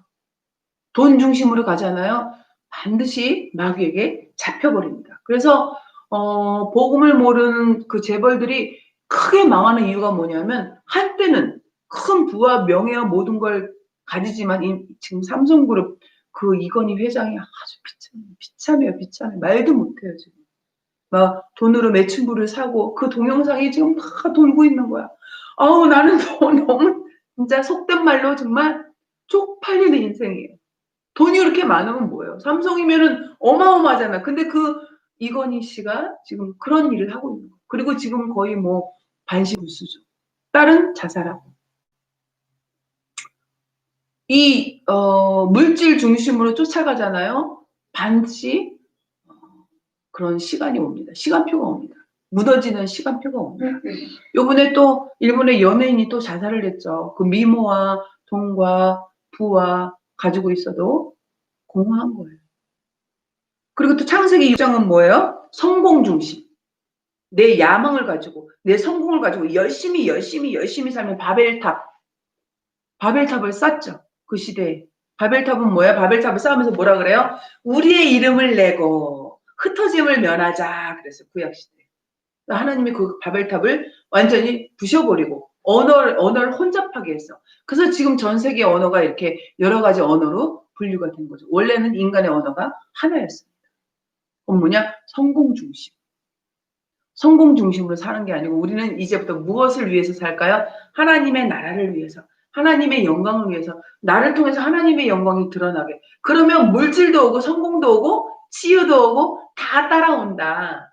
돈 중심으로 가잖아요. 반드시 마귀에게 잡혀버립니다. 그래서 복음을 모르는 그 재벌들이 크게 망하는 이유가 뭐냐면 한때는 큰 부와 명예와 모든 걸 가지지만 지금 삼성그룹 그 이건희 회장이 아주 비참해요. 말도 못해요. 지금 막 돈으로 매춘부를 사고 그 동영상이 지금 막 돌고 있는 거야. 아우 나는 너무 진짜 속된 말로 정말 쪽팔리는 인생이에요. 돈이 그렇게 많으면 뭐예요? 삼성이면은 어마어마하잖아. 근데 이건희 씨가 지금 그런 일을 하고 있는 거예요. 그리고 지금 거의 뭐 반신불수죠. 딸은 자살하고. 물질 중심으로 쫓아가잖아요. 반드시 그런 시간이 옵니다. 시간표가 옵니다. 무너지는 시간표가 옵니다. 요번에 또 일본의 연예인이 또 자살을 했죠. 그 미모와 돈과 부와 가지고 있어도 공허한 거예요. 그리고 또 창세기 6장은 뭐예요? 성공 중심. 내 야망을 가지고 내 성공을 가지고 열심히 살면 바벨탑을 쌓죠. 그 시대에. 바벨탑은 뭐야? 바벨탑을 쌓으면서 뭐라 그래요? 우리의 이름을 내고 흩어짐을 면하자 그랬어요. 구약시대에. 하나님이 그 바벨탑을 완전히 부셔버리고 언어를 혼잡하게 했어. 그래서 지금 전 세계 언어가 이렇게 여러 가지 언어로 분류가 된 거죠. 원래는 인간의 언어가 하나였습니다. 그건 뭐냐? 성공 중심. 성공 중심으로 사는 게 아니고 우리는 이제부터 무엇을 위해서 살까요? 하나님의 나라를 위해서, 하나님의 영광을 위해서, 나를 통해서 하나님의 영광이 드러나게. 그러면 물질도 오고 성공도 오고 치유도 오고 다 따라온다.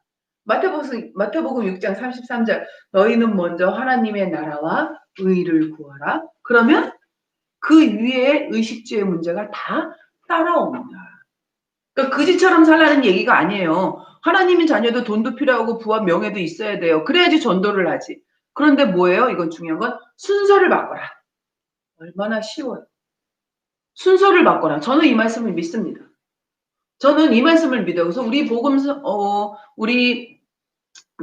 마태복음 6장 33절 너희는 먼저 하나님의 나라와 의를 구하라. 그러면 그 위에 의식주의 문제가 다 따라옵니다. 그러니까 그지처럼 살라는 얘기가 아니에요. 하나님의 자녀도 돈도 필요하고 부와 명예도 있어야 돼요. 그래야지 전도를 하지. 그런데 뭐예요? 이건 중요한 건 순서를 바꿔라. 얼마나 쉬워요. 순서를 바꿔라. 저는 이 말씀을 믿습니다. 저는 이 말씀을 믿어요. 그래서 우리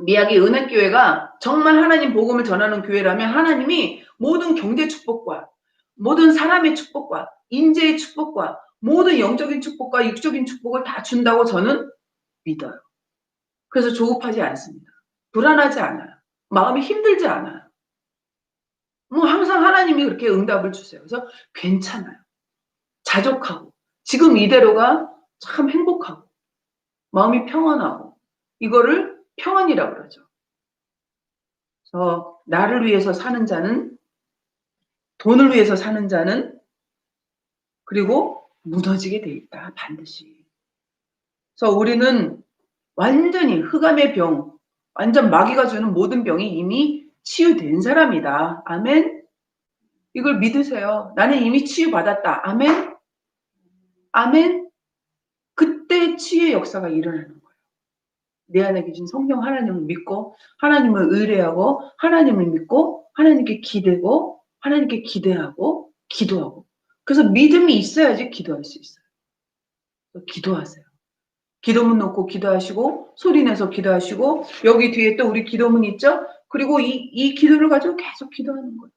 미야기 은혜교회가 정말 하나님 복음을 전하는 교회라면 하나님이 모든 경제 축복과 모든 사람의 축복과 인재의 축복과 모든 영적인 축복과 육적인 축복을 다 준다고 저는 믿어요. 그래서 조급하지 않습니다. 불안하지 않아요. 마음이 힘들지 않아요. 뭐 항상 하나님이 그렇게 응답을 주세요. 그래서 괜찮아요. 자족하고 지금 이대로가 참 행복하고 마음이 평안하고 이거를 평안이라고 그러죠. 그래서 나를 위해서 사는 자는 돈을 위해서 사는 자는 그리고 무너지게 돼 있다. 반드시. 그래서 우리는 완전히 흑암의 병, 완전 마귀가 주는 모든 병이 이미 치유된 사람이다. 아멘. 이걸 믿으세요. 나는 이미 치유받았다. 아멘. 아멘. 그때 치유의 역사가 일어나는 거예요. 내 안에 계신 성령 하나님을 믿고 하나님을 의뢰하고 하나님을 믿고 하나님께 기대고 하나님께 기대하고 기도하고. 그래서 믿음이 있어야지 기도할 수 있어요. 기도하세요. 기도문 놓고 기도하시고 소리 내서 기도하시고 여기 뒤에 또 우리 기도문 있죠? 그리고 이 기도를 가지고 계속 기도하는 거예요.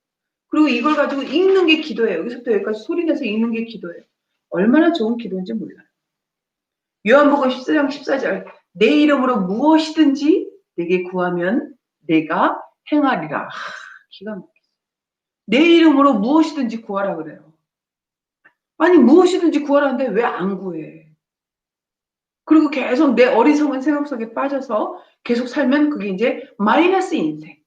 그리고 이걸 가지고 읽는 게 기도예요. 여기서부터 여기까지 소리 내서 읽는 게 기도예요. 얼마나 좋은 기도인지 몰라요. 요한복음 14장 14절 내 이름으로 무엇이든지 내게 구하면 내가 행하리라. 기가 막혀. 내 이름으로 무엇이든지 구하라 그래요. 아니 무엇이든지 구하라는데 왜 안 구해? 그리고 계속 내 어리석은 생각 속에 빠져서 계속 살면 그게 이제 마이너스 인생.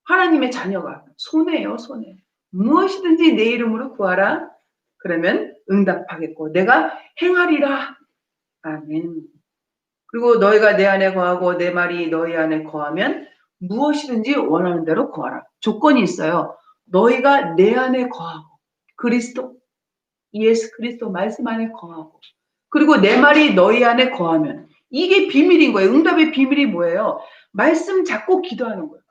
하나님의 자녀가 손해예요, 손해. 무엇이든지 내 이름으로 구하라. 그러면 응답하겠고 내가 행하리라. 아멘. 그리고 너희가 내 안에 거하고 내 말이 너희 안에 거하면 무엇이든지 원하는 대로 구하라. 조건이 있어요. 너희가 내 안에 거하고 그리스도 예수 그리스도 말씀 안에 거하고 그리고 내 말이 너희 안에 거하면 이게 비밀인 거예요. 응답의 비밀이 뭐예요? 말씀 잡고 기도하는 거예요.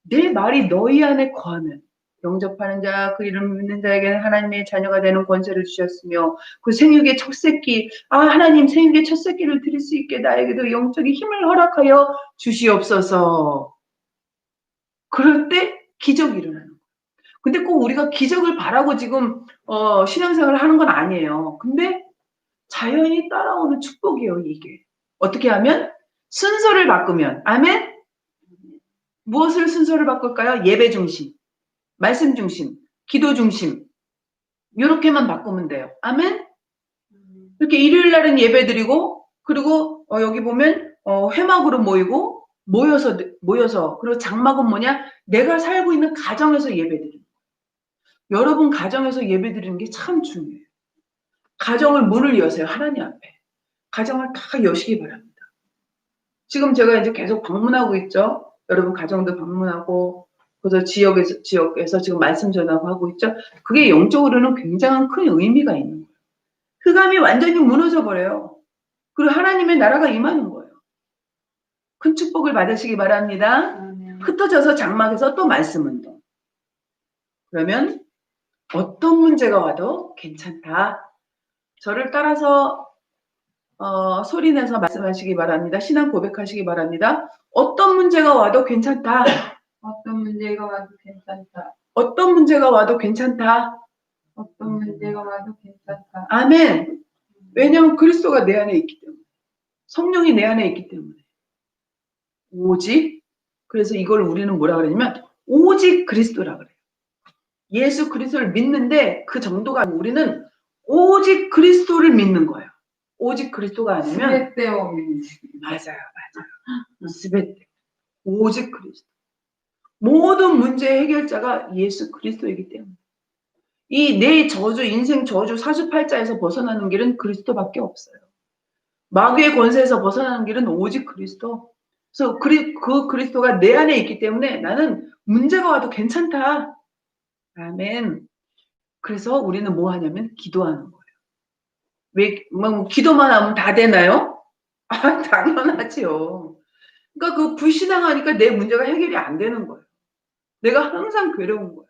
내 말이 너희 안에 거하면 영접하는 자, 그 이름 믿는 자에게는 하나님의 자녀가 되는 권세를 주셨으며 그 생육의 첫 새끼, 하나님 생육의 첫 새끼를 드릴 수 있게 나에게도 영적인 힘을 허락하여 주시옵소서. 그럴 때 기적이 일어나는 거예요. 근데 꼭 우리가 기적을 바라고 지금 신앙생활을 하는 건 아니에요. 근데 자연히 따라오는 축복이에요, 이게. 어떻게 하면? 순서를 바꾸면. 아멘? 무엇을 순서를 바꿀까요? 예배 중심, 말씀 중심, 기도 중심. 이렇게만 바꾸면 돼요. 아멘? 이렇게 일요일 날은 예배 드리고, 그리고 여기 보면 회막으로 모이고, 모여서, 그리고 장막은 뭐냐? 내가 살고 있는 가정에서 예배 드리는 거예요. 여러분 가정에서 예배 드리는 게 참 중요해요. 가정을 문을 여세요. 하나님 앞에. 가정을 다 여시기 바랍니다. 지금 제가 이제 계속 방문하고 있죠. 여러분 가정도 방문하고 그래서 지역에서 지금 말씀 전하고 하고 있죠. 그게 영적으로는 굉장한 큰 의미가 있는 거예요. 흑암이 완전히 무너져 버려요. 그리고 하나님의 나라가 임하는 거예요. 큰 축복을 받으시기 바랍니다. 흩어져서 장막에서 또 말씀 운동. 그러면 어떤 문제가 와도 괜찮다. 저를 따라서 소리내서 말씀하시기 바랍니다. 신앙 고백하시기 바랍니다. 어떤 문제가 와도 괜찮다. 어떤 문제가 와도 괜찮다. 어떤 문제가 와도 괜찮다. 어떤 문제가 와도 괜찮다. 아멘. 왜냐하면 그리스도가 내 안에 있기 때문에. 성령이 내 안에 있기 때문에. 오직 그래서 이걸 우리는 뭐라 그러냐면 오직 그리스도라 그래요. 예수 그리스도를 믿는데 그 정도가 아니고 우리는 오직 그리스도를 믿는 거예요. 오직 그리스도가 아니면 스베떼오 맞아요. 스베떼. 오직 그리스도. 모든 문제의 해결자가 예수 그리스도이기 때문에 이 내 저주, 인생 저주 사주팔자에서 벗어나는 길은 그리스도밖에 없어요. 마귀의 권세에서 벗어나는 길은 오직 그리스도. 그래서 그 그리스도가 내 안에 있기 때문에 나는 문제가 와도 괜찮다. 아멘. 그래서 우리는 뭐 하냐면 기도하는 거예요. 왜, 뭐 기도만 하면 다 되나요? 당연하지요. 그러니까 그 불신앙하니까 내 문제가 해결이 안 되는 거예요. 내가 항상 괴로운 거예요.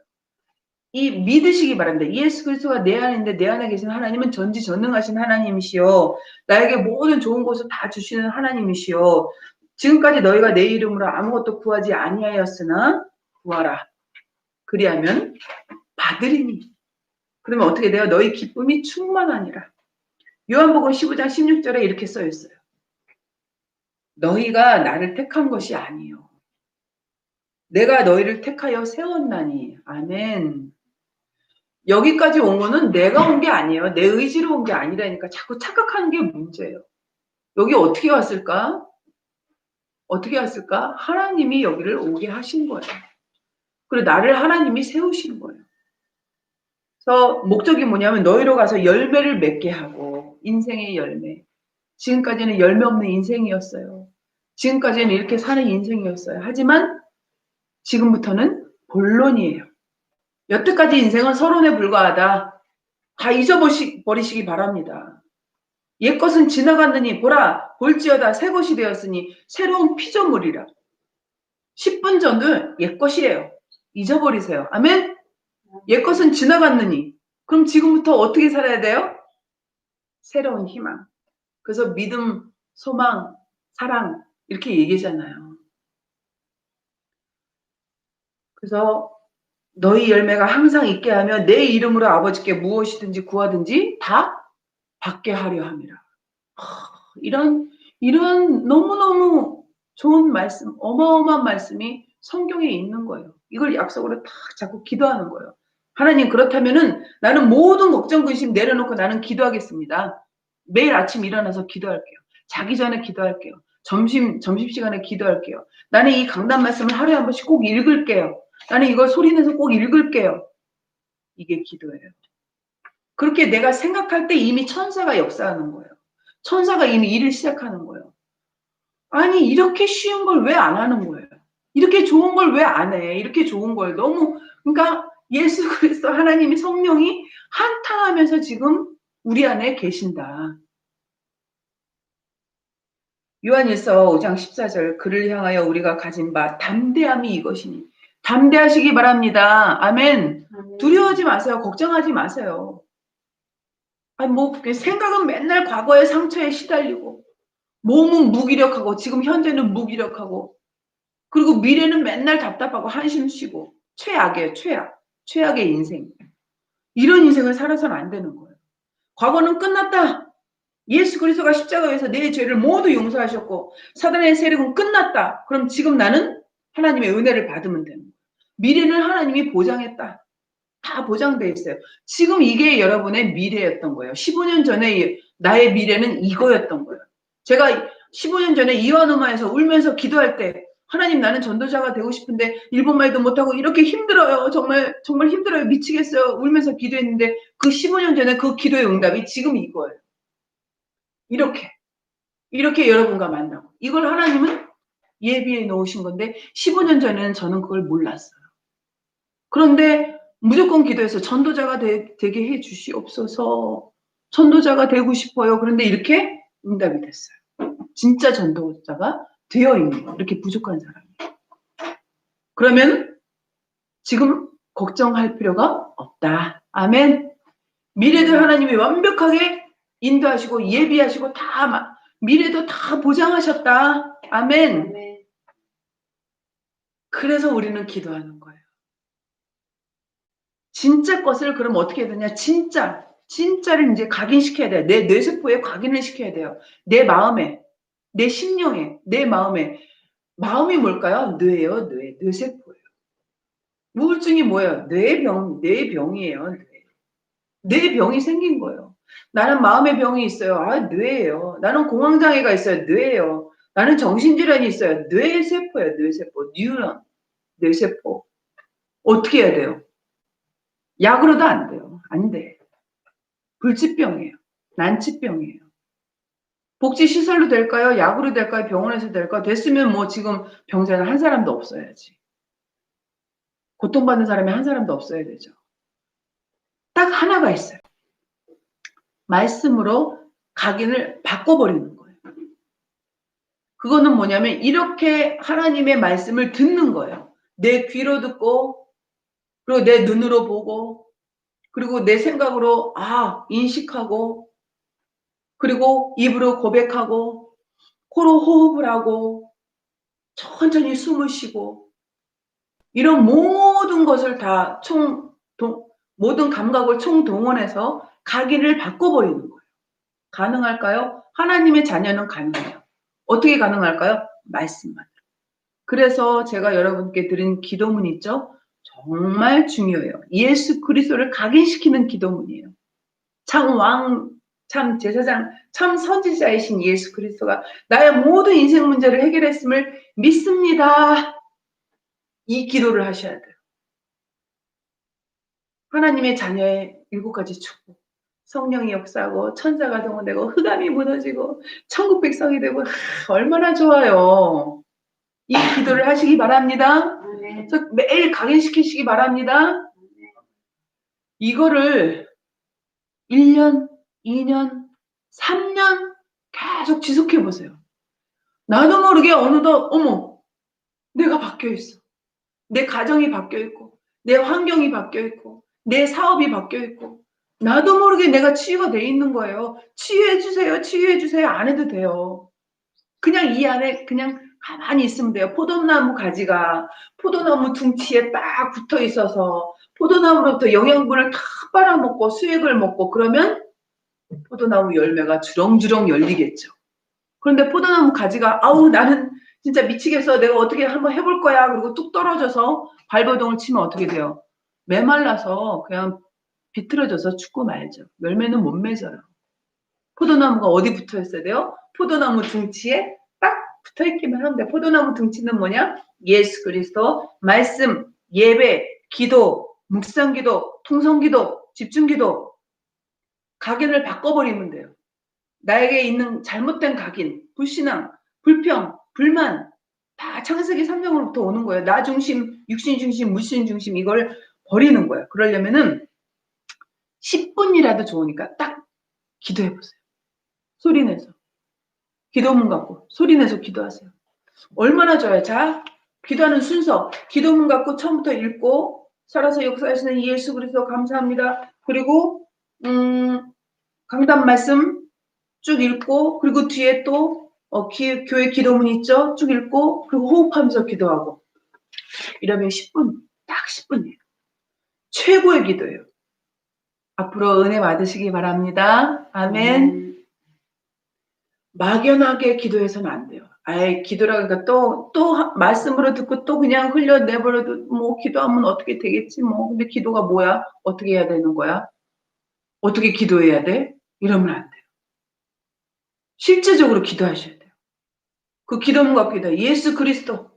이 믿으시기 바랍니다. 예수 그리스도가 내 안에 있는데 내 안에 계신 하나님은 전지전능하신 하나님이시요. 나에게 모든 좋은 것을 다 주시는 하나님이시요. 지금까지 너희가 내 이름으로 아무것도 구하지 아니하였으나 구하라. 그리하면 받으리니. 그러면 어떻게 돼요? 너희 기쁨이 충만하니라. 요한복음 15장 16절에 이렇게 써 있어요. 너희가 나를 택한 것이 아니요. 내가 너희를 택하여 세웠나니. 아멘. 여기까지 온 거는 내가 온 게 아니에요. 내 의지로 온 게 아니라니까 자꾸 착각하는 게 문제예요. 여기 어떻게 왔을까? 어떻게 왔을까? 하나님이 여기를 오게 하신 거예요. 그리고 나를 하나님이 세우신 거예요. 그래서 목적이 뭐냐면 너희로 가서 열매를 맺게 하고 인생의 열매. 지금까지는 열매 없는 인생이었어요. 지금까지는 이렇게 사는 인생이었어요. 하지만 지금부터는 본론이에요. 여태까지 인생은 서론에 불과하다. 다 잊어버리시기 바랍니다. 옛것은 지나갔느니 보라 볼지어다 새것이 되었으니 새로운 피조물이라. 10분 전도 옛것이에요. 잊어버리세요. 아멘? 옛것은 지나갔느니 그럼 지금부터 어떻게 살아야 돼요? 새로운 희망. 그래서 믿음, 소망, 사랑 이렇게 얘기잖아요. 그래서 너희 열매가 항상 있게 하며 내 이름으로 아버지께 무엇이든지 구하든지 다 받게 하려 함이라. 이런 너무너무 좋은 말씀, 어마어마한 말씀이 성경에 있는 거예요. 이걸 약속으로 딱 자꾸 기도하는 거예요. 하나님 그렇다면은 나는 모든 걱정 근심 내려놓고 나는 기도하겠습니다. 매일 아침 일어나서 기도할게요. 자기 전에 기도할게요. 점심시간에 기도할게요. 나는 이 강단 말씀을 하루에 한 번씩 꼭 읽을게요. 나는 이걸 소리내서 꼭 읽을게요. 이게 기도예요. 그렇게 내가 생각할 때 이미 천사가 역사하는 거예요. 천사가 이미 일을 시작하는 거예요. 아니 이렇게 쉬운 걸 왜 안 하는 거예요? 이렇게 좋은 걸 왜 안 해? 이렇게 좋은 걸 너무 그러니까 예수 그리스도 하나님이 성령이 한탄하면서 지금 우리 안에 계신다. 요한일서 5장 14절 그를 향하여 우리가 가진 바 담대함이 이것이니 담대하시기 바랍니다. 아멘. 두려워하지 마세요. 걱정하지 마세요. 아니 뭐 생각은 맨날 과거의 상처에 시달리고 몸은 무기력하고 지금 현재는 무기력하고 그리고 미래는 맨날 답답하고 한심 쉬고 최악이에요. 최악의 인생. 이런 인생을 살아서는 안 되는 거예요. 과거는 끝났다. 예수 그리스도가 십자가에서 내 죄를 모두 용서하셨고 사단의 세력은 끝났다. 그럼 지금 나는 하나님의 은혜를 받으면 되는 거예요. 미래는 하나님이 보장했다. 다 보장되어 있어요. 지금 이게 여러분의 미래였던 거예요. 15년 전에 나의 미래는 이거였던 거예요. 제가 15년 전에 이완음마에서 울면서 기도할 때 하나님 나는 전도자가 되고 싶은데 일본말도 못하고 이렇게 힘들어요. 정말 힘들어요. 미치겠어요. 울면서 기도했는데 그 15년 전에 그 기도의 응답이 지금 이거예요. 이렇게 여러분과 만나고 이걸 하나님은 예비해 놓으신 건데 15년 전에는 저는 그걸 몰랐어요. 그런데 무조건 기도해서 전도자가 되게 해 주시옵소서. 전도자가 되고 싶어요. 그런데 이렇게 응답이 됐어요. 진짜 전도자가 되어 있는 거예요. 이렇게 부족한 사람이. 그러면 지금 걱정할 필요가 없다. 아멘. 미래도 하나님이 완벽하게 인도하시고 예비하시고 다 미래도 다 보장하셨다. 아멘. 그래서 우리는 기도하는 거예요. 진짜 것을 그럼 어떻게 해야 되냐? 진짜를 이제 각인시켜야 돼요. 내 뇌세포에 각인을 시켜야 돼요. 내 마음에, 내 심령에, 내 마음에. 마음이 뭘까요? 뇌예요. 뇌세포예요. 우울증이 뭐예요? 뇌병이에요. 뇌병이 생긴 거예요. 나는 마음의 병이 있어요. 아, 뇌예요. 나는 공황장애가 있어요. 뇌예요. 나는 정신질환이 있어요. 뇌세포예요. 뇌세포. 뉴런. 뇌세포. 어떻게 해야 돼요? 약으로도 안 돼요. 안 돼. 불치병이에요. 난치병이에요. 복지시설로 될까요? 약으로 될까요? 병원에서 될까요? 됐으면 뭐 지금 병자는 한 사람도 없어야지. 고통받는 사람이 한 사람도 없어야 되죠. 딱 하나가 있어요. 말씀으로 각인을 바꿔버리는 거예요. 그거는 뭐냐면 이렇게 하나님의 말씀을 듣는 거예요. 내 귀로 듣고 그리고 내 눈으로 보고 그리고 내 생각으로 인식하고 그리고 입으로 고백하고 코로 호흡을 하고 천천히 숨을 쉬고 이런 모든 것을 다 모든 감각을 총동원해서 각인을 바꿔버리는 거예요. 가능할까요? 하나님의 자녀는 가능해요. 어떻게 가능할까요? 말씀만. 그래서 제가 여러분께 드린 기도문 있죠? 정말 중요해요. 예수 그리스도를 각인시키는 기도문이에요. 참 왕, 참 제사장, 참 선지자이신 예수 그리스도가 나의 모든 인생 문제를 해결했음을 믿습니다. 이 기도를 하셔야 돼요. 하나님의 자녀의 7가지 축복. 성령이 역사하고 천사가 동원되고 흑암이 무너지고 천국 백성이 되고 얼마나 좋아요. 이 기도를 하시기 바랍니다. 아멘. 그래서 매일 각인시키시기 바랍니다. 이거를 1년, 2년, 3년 계속 지속해 보세요. 나도 모르게 어느덧 어머 내가 바뀌어 있어. 내 가정이 바뀌어 있고 내 환경이 바뀌어 있고 내 사업이 바뀌어 있고 나도 모르게 내가 치유가 돼 있는 거예요. 치유해 주세요. 치유해 주세요. 안 해도 돼요. 그냥 이 안에 그냥 가만히 있으면 돼요. 포도나무 가지가 포도나무 둥치에 딱 붙어 있어서 포도나무로부터 영양분을 다 빨아먹고 수액을 먹고 그러면 포도나무 열매가 주렁주렁 열리겠죠. 그런데 포도나무 가지가 아우 나는 진짜 미치겠어. 내가 어떻게 한번 해볼 거야. 그리고 뚝 떨어져서 발버둥을 치면 어떻게 돼요? 메말라서 그냥 비틀어져서 죽고 말죠. 열매는 못 맺어요. 포도나무가 어디 붙어 있어야 돼요? 포도나무 둥치에 딱 붙어 있기만 하면 돼요. 포도나무 둥치는 뭐냐? 예수 그리스도, 말씀, 예배, 기도, 묵상기도, 통성기도, 집중기도, 각인을 바꿔버리면 돼요. 나에게 있는 잘못된 각인, 불신앙, 불평, 불만 다 창세기 3장으로부터 오는 거예요. 나 중심, 육신 중심, 무신 중심 이걸 버리는 거예요. 그러려면은 10분이라도 좋으니까 딱 기도해 보세요. 소리내서. 기도문 갖고 소리내서 기도하세요. 얼마나 좋아요. 자, 기도하는 순서. 기도문 갖고 처음부터 읽고 살아서 역사하시는 예수 그리스도 감사합니다. 그리고 강단 말씀 쭉 읽고 그리고 뒤에 또 교회 기도문 있죠? 쭉 읽고 그리고 호흡하면서 기도하고 이러면 10분, 딱 10분이에요. 최고의 기도예요. 앞으로 은혜 받으시기 바랍니다. 아멘. 막연하게 기도해서는 안 돼요. 아예 기도라 그러니까 또 말씀으로 듣고 또 그냥 흘려내버려도 뭐 기도하면 어떻게 되겠지 뭐. 근데 기도가 뭐야? 어떻게 해야 되는 거야? 어떻게 기도해야 돼? 이러면 안 돼요. 실제적으로 기도하셔야 돼요. 그 기도문 갖고 기도해요. 예수 그리스도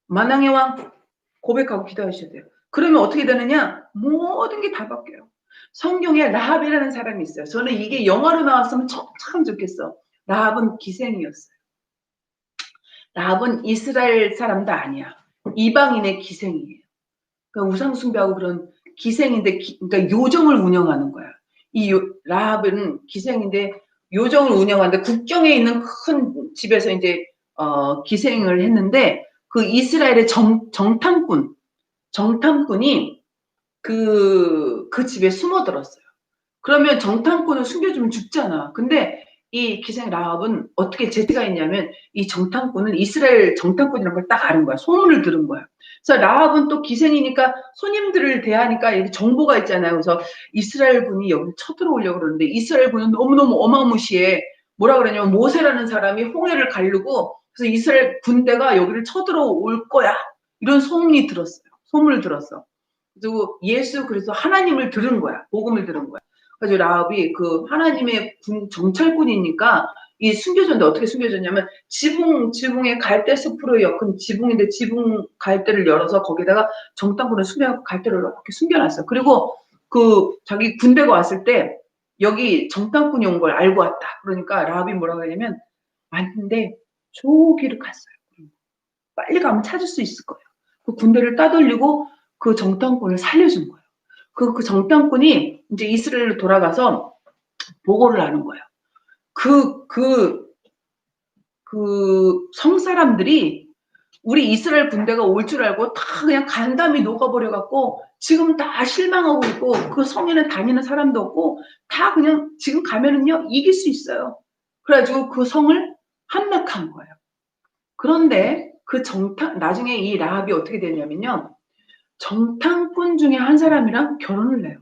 만왕의 왕 고백하고 기도하셔야 돼요. 그러면 어떻게 되느냐? 모든 게 다 바뀌어요. 성경에 라합이라는 사람이 있어요. 저는 이게 영화로 나왔으면 참 좋겠어. 라합은 기생이었어요. 라합은 이스라엘 사람도 아니야. 이방인의 기생이에요. 그러니까 우상숭배하고 그런 기생인데, 그러니까 요정을 운영하는 거야. 라합은 기생인데 요정을 운영하는데 국경에 있는 큰 집에서 이제 기생을 했는데 그 이스라엘의 정탐꾼이 그 집에 숨어들었어요. 그러면 정탐꾼을 숨겨주면 죽잖아. 근데 이 기생 라합은 어떻게 재치가 있냐면 이 정탐꾼은 이스라엘 정탐꾼이라는 걸 딱 아는 거야. 소문을 들은 거야. 그래서 라합은 또 기생이니까 손님들을 대하니까 여기 정보가 있잖아요. 그래서 이스라엘 군이 여기 쳐들어오려고 그러는데 이스라엘 군은 너무너무 어마무시해. 뭐라 그러냐면 모세라는 사람이 홍해를 가르고 그래서 이스라엘 군대가 여기를 쳐들어올 거야. 이런 소문이 들었어요. 소문을 들었어. 그리고 예수 그래서 하나님을 들은 거야. 복음을 들은 거야. 그래서 라합이 그 하나님의 정찰꾼이니까 이 숨겨졌는데 어떻게 숨겨졌냐면 지붕에 갈대 숲으로 엮은 지붕인데 지붕 갈대를 열어서 거기다가 정탐꾼을 갈대를 이렇게 숨겨놨어. 그리고 그 자기 군대가 왔을 때 여기 정탐꾼이 온 걸 알고 왔다. 그러니까 라합이 뭐라고 하냐면 왔는데 저기를 갔어요. 빨리 가면 찾을 수 있을 거예요. 그 군대를 따돌리고 그 정탐꾼을 살려준 거예요. 그 정탐꾼이 이제 이스라엘로 돌아가서 보고를 하는 거예요. 그 성사람들이 우리 이스라엘 군대가 올 줄 알고 다 그냥 간담이 녹아버려갖고 지금 다 실망하고 있고 그 성에는 다니는 사람도 없고 다 그냥 지금 가면은요 이길 수 있어요. 그래가지고 그 성을 함락한 거예요. 그런데 나중에 이 라합이 어떻게 되냐면요. 정탐꾼 중에 한 사람이랑 결혼을 해요.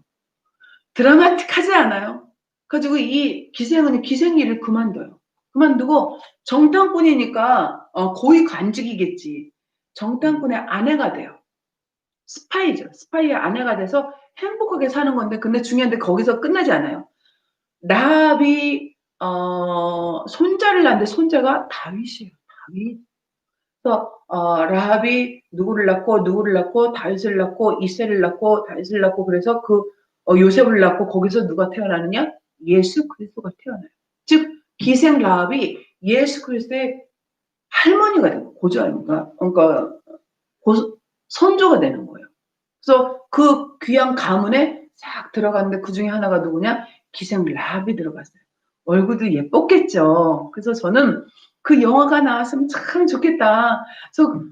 드라마틱하지 않아요? 그래가지고 이 기생은 기생 일을 그만둬요. 그만두고 정탐꾼이니까 고위 관직이겠지. 정탐꾼의 아내가 돼요. 스파이죠. 스파이의 아내가 돼서 행복하게 사는 건데 근데 중요한데 거기서 끝나지 않아요. 라합이 손자를 낳는데 손자가 다윗이에요. 다윗. 그래서 라합이 누구를 낳고 다윗을 낳고 이새를 낳고 다윗을 낳고 그래서 그 요셉을 낳고 거기서 누가 태어나느냐? 예수 그리스도가 태어나요. 즉 기생 라합이 예수 그리스도의 할머니가 되고 고조할머니가 그러니까 선조가 되는 거예요. 그래서 그 귀한 가문에 싹 들어갔는데 그 중에 하나가 누구냐? 기생 라합이 들어갔어요. 얼굴도 예뻤겠죠. 그래서 저는 그 영화가 나왔으면 참 좋겠다. 그래서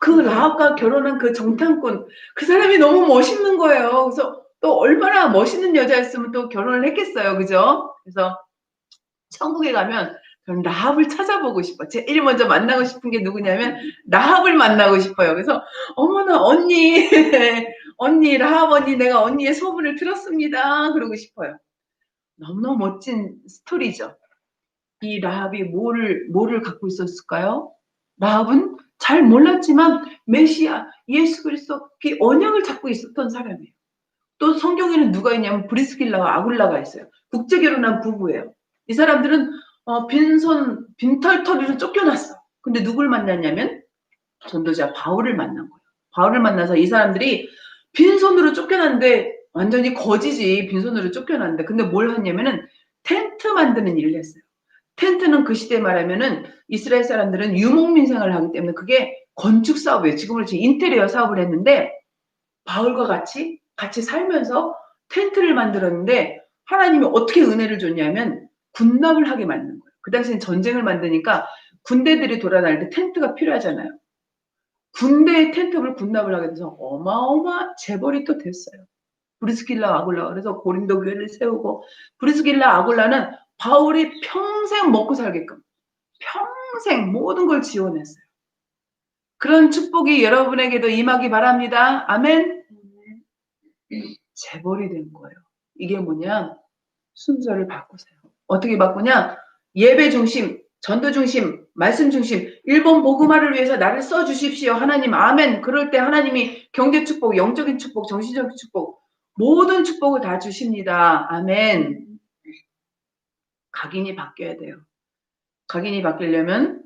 그 라합과 결혼한 그 정탐꾼 그 사람이 너무 멋있는 거예요. 그래서 또 얼마나 멋있는 여자였으면 또 결혼을 했겠어요. 그죠? 그래서 천국에 가면 저는 라합을 찾아보고 싶어. 제일 먼저 만나고 싶은 게 누구냐면 라합을 만나고 싶어요. 그래서 어머나 언니 언니 라합 언니 내가 언니의 소문을 들었습니다. 그러고 싶어요. 너무너무 멋진 스토리죠. 이 라합이 뭐를 갖고 있었을까요? 라합은 잘 몰랐지만 메시아 예수 그리스도 그 언약을 잡고 있었던 사람이에요. 또 성경에는 누가 있냐면 브리스길라와 아굴라가 있어요. 국제결혼한 부부예요. 이 사람들은 빈털터리로 쫓겨났어. 근데 누굴 만났냐면 전도자 바울을 만난 거예요. 바울을 만나서 이 사람들이 빈손으로 쫓겨났는데 완전히 거지지 빈손으로 쫓겨났는데 근데 뭘 했냐면은 텐트 만드는 일을 했어요. 텐트는 그 시대 말하면은 이스라엘 사람들은 유목민생을 하기 때문에 그게 건축 사업이에요. 지금으로 치면 인테리어 사업을 했는데 바울과 같이 살면서 텐트를 만들었는데 하나님이 어떻게 은혜를 줬냐면 군납을 하게 만든 거예요. 그 당시엔 전쟁을 만드니까 군대들이 돌아다닐 때 텐트가 필요하잖아요. 군대의 텐트를 군납을 하게 돼서 어마어마 재벌이 또 됐어요. 브리스길라 아굴라. 그래서 고린도 교회를 세우고 브리스길라 아굴라는 바울이 평생 먹고 살게끔 평생 모든 걸 지원했어요. 그런 축복이 여러분에게도 임하기 바랍니다. 아멘. 재벌이 된 거예요. 이게 뭐냐? 순서를 바꾸세요. 어떻게 바꾸냐? 예배 중심, 전도 중심, 말씀 중심, 일본 복음화를 위해서 나를 써주십시오. 하나님, 아멘. 그럴 때 하나님이 경제 축복, 영적인 축복, 정신적인 축복, 모든 축복을 다 주십니다. 아멘. 각인이 바뀌어야 돼요. 각인이 바뀌려면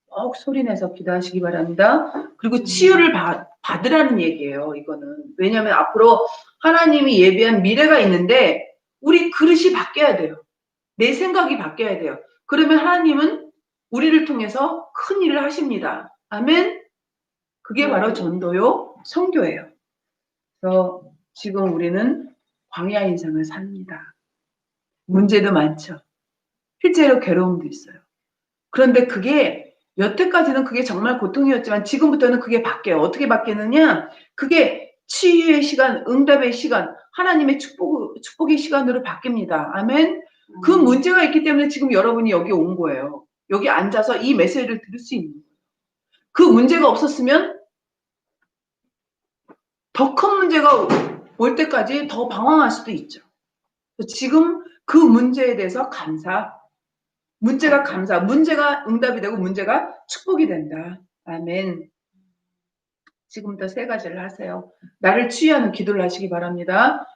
꼭 소리내서 기도하시기 바랍니다. 그리고 치유를 받으라는 얘기예요. 이거는. 왜냐하면 앞으로 하나님이 예비한 미래가 있는데 우리 그릇이 바뀌어야 돼요. 내 생각이 바뀌어야 돼요. 그러면 하나님은 우리를 통해서 큰 일을 하십니다. 아멘. 그게 바로 전도요, 선교예요. 그래서 지금 우리는 광야 인생을 삽니다. 문제도 많죠. 실제로 괴로움도 있어요. 그런데 그게 여태까지는 그게 정말 고통이었지만 지금부터는 그게 바뀌어요. 어떻게 바뀌느냐? 그게 치유의 시간, 응답의 시간, 하나님의 축복의 시간으로 바뀝니다. 아멘. 그 문제가 있기 때문에 지금 여러분이 여기 온 거예요. 여기 앉아서 이 메시지를 들을 수 있는 거예요. 그 문제가 없었으면 더 큰 문제가 올 때까지 더 방황할 수도 있죠. 지금 그 문제에 대해서 문제가 응답이 되고 문제가 축복이 된다. 아멘. 지금부터 3가지를 하세요. 나를 치유하는 기도를 하시기 바랍니다.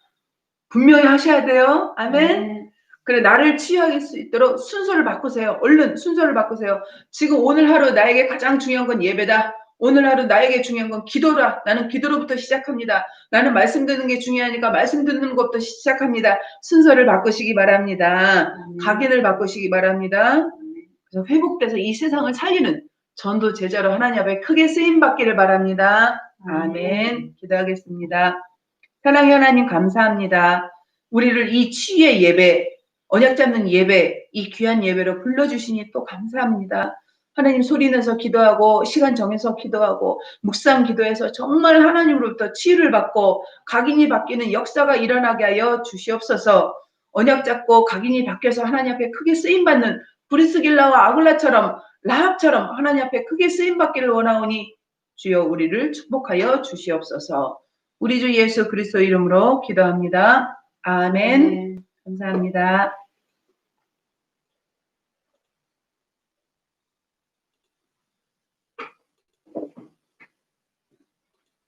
분명히 하셔야 돼요. 아멘. 그래, 나를 치유할 수 있도록 순서를 바꾸세요. 얼른 순서를 바꾸세요. 지금 오늘 하루 나에게 가장 중요한 건 예배다. 오늘 하루 나에게 중요한 건 기도다. 나는 기도로부터 시작합니다. 나는 말씀 듣는 게 중요하니까 말씀 듣는 것부터 시작합니다. 순서를 바꾸시기 바랍니다. 각인을 바꾸시기 바랍니다. 그래서 회복돼서 이 세상을 살리는 전도 제자로 하나님 앞에 크게 쓰임받기를 바랍니다. 아멘. 기도하겠습니다. 사랑의 하나님 감사합니다. 우리를 이 치유의 예배, 언약 잡는 예배, 이 귀한 예배로 불러주시니 또 감사합니다. 하나님 소리내서 기도하고 시간 정해서 기도하고 묵상 기도해서 정말 하나님으로부터 치유를 받고 각인이 바뀌는 역사가 일어나게 하여 주시옵소서. 언약 잡고 각인이 바뀌어서 하나님 앞에 크게 쓰임받는 브리스길라와 아굴라처럼 라합처럼 하나님 앞에 크게 쓰임받기를 원하오니 주여 우리를 축복하여 주시옵소서. 우리 주 예수 그리스도 이름으로 기도합니다. 아멘. 감사합니다.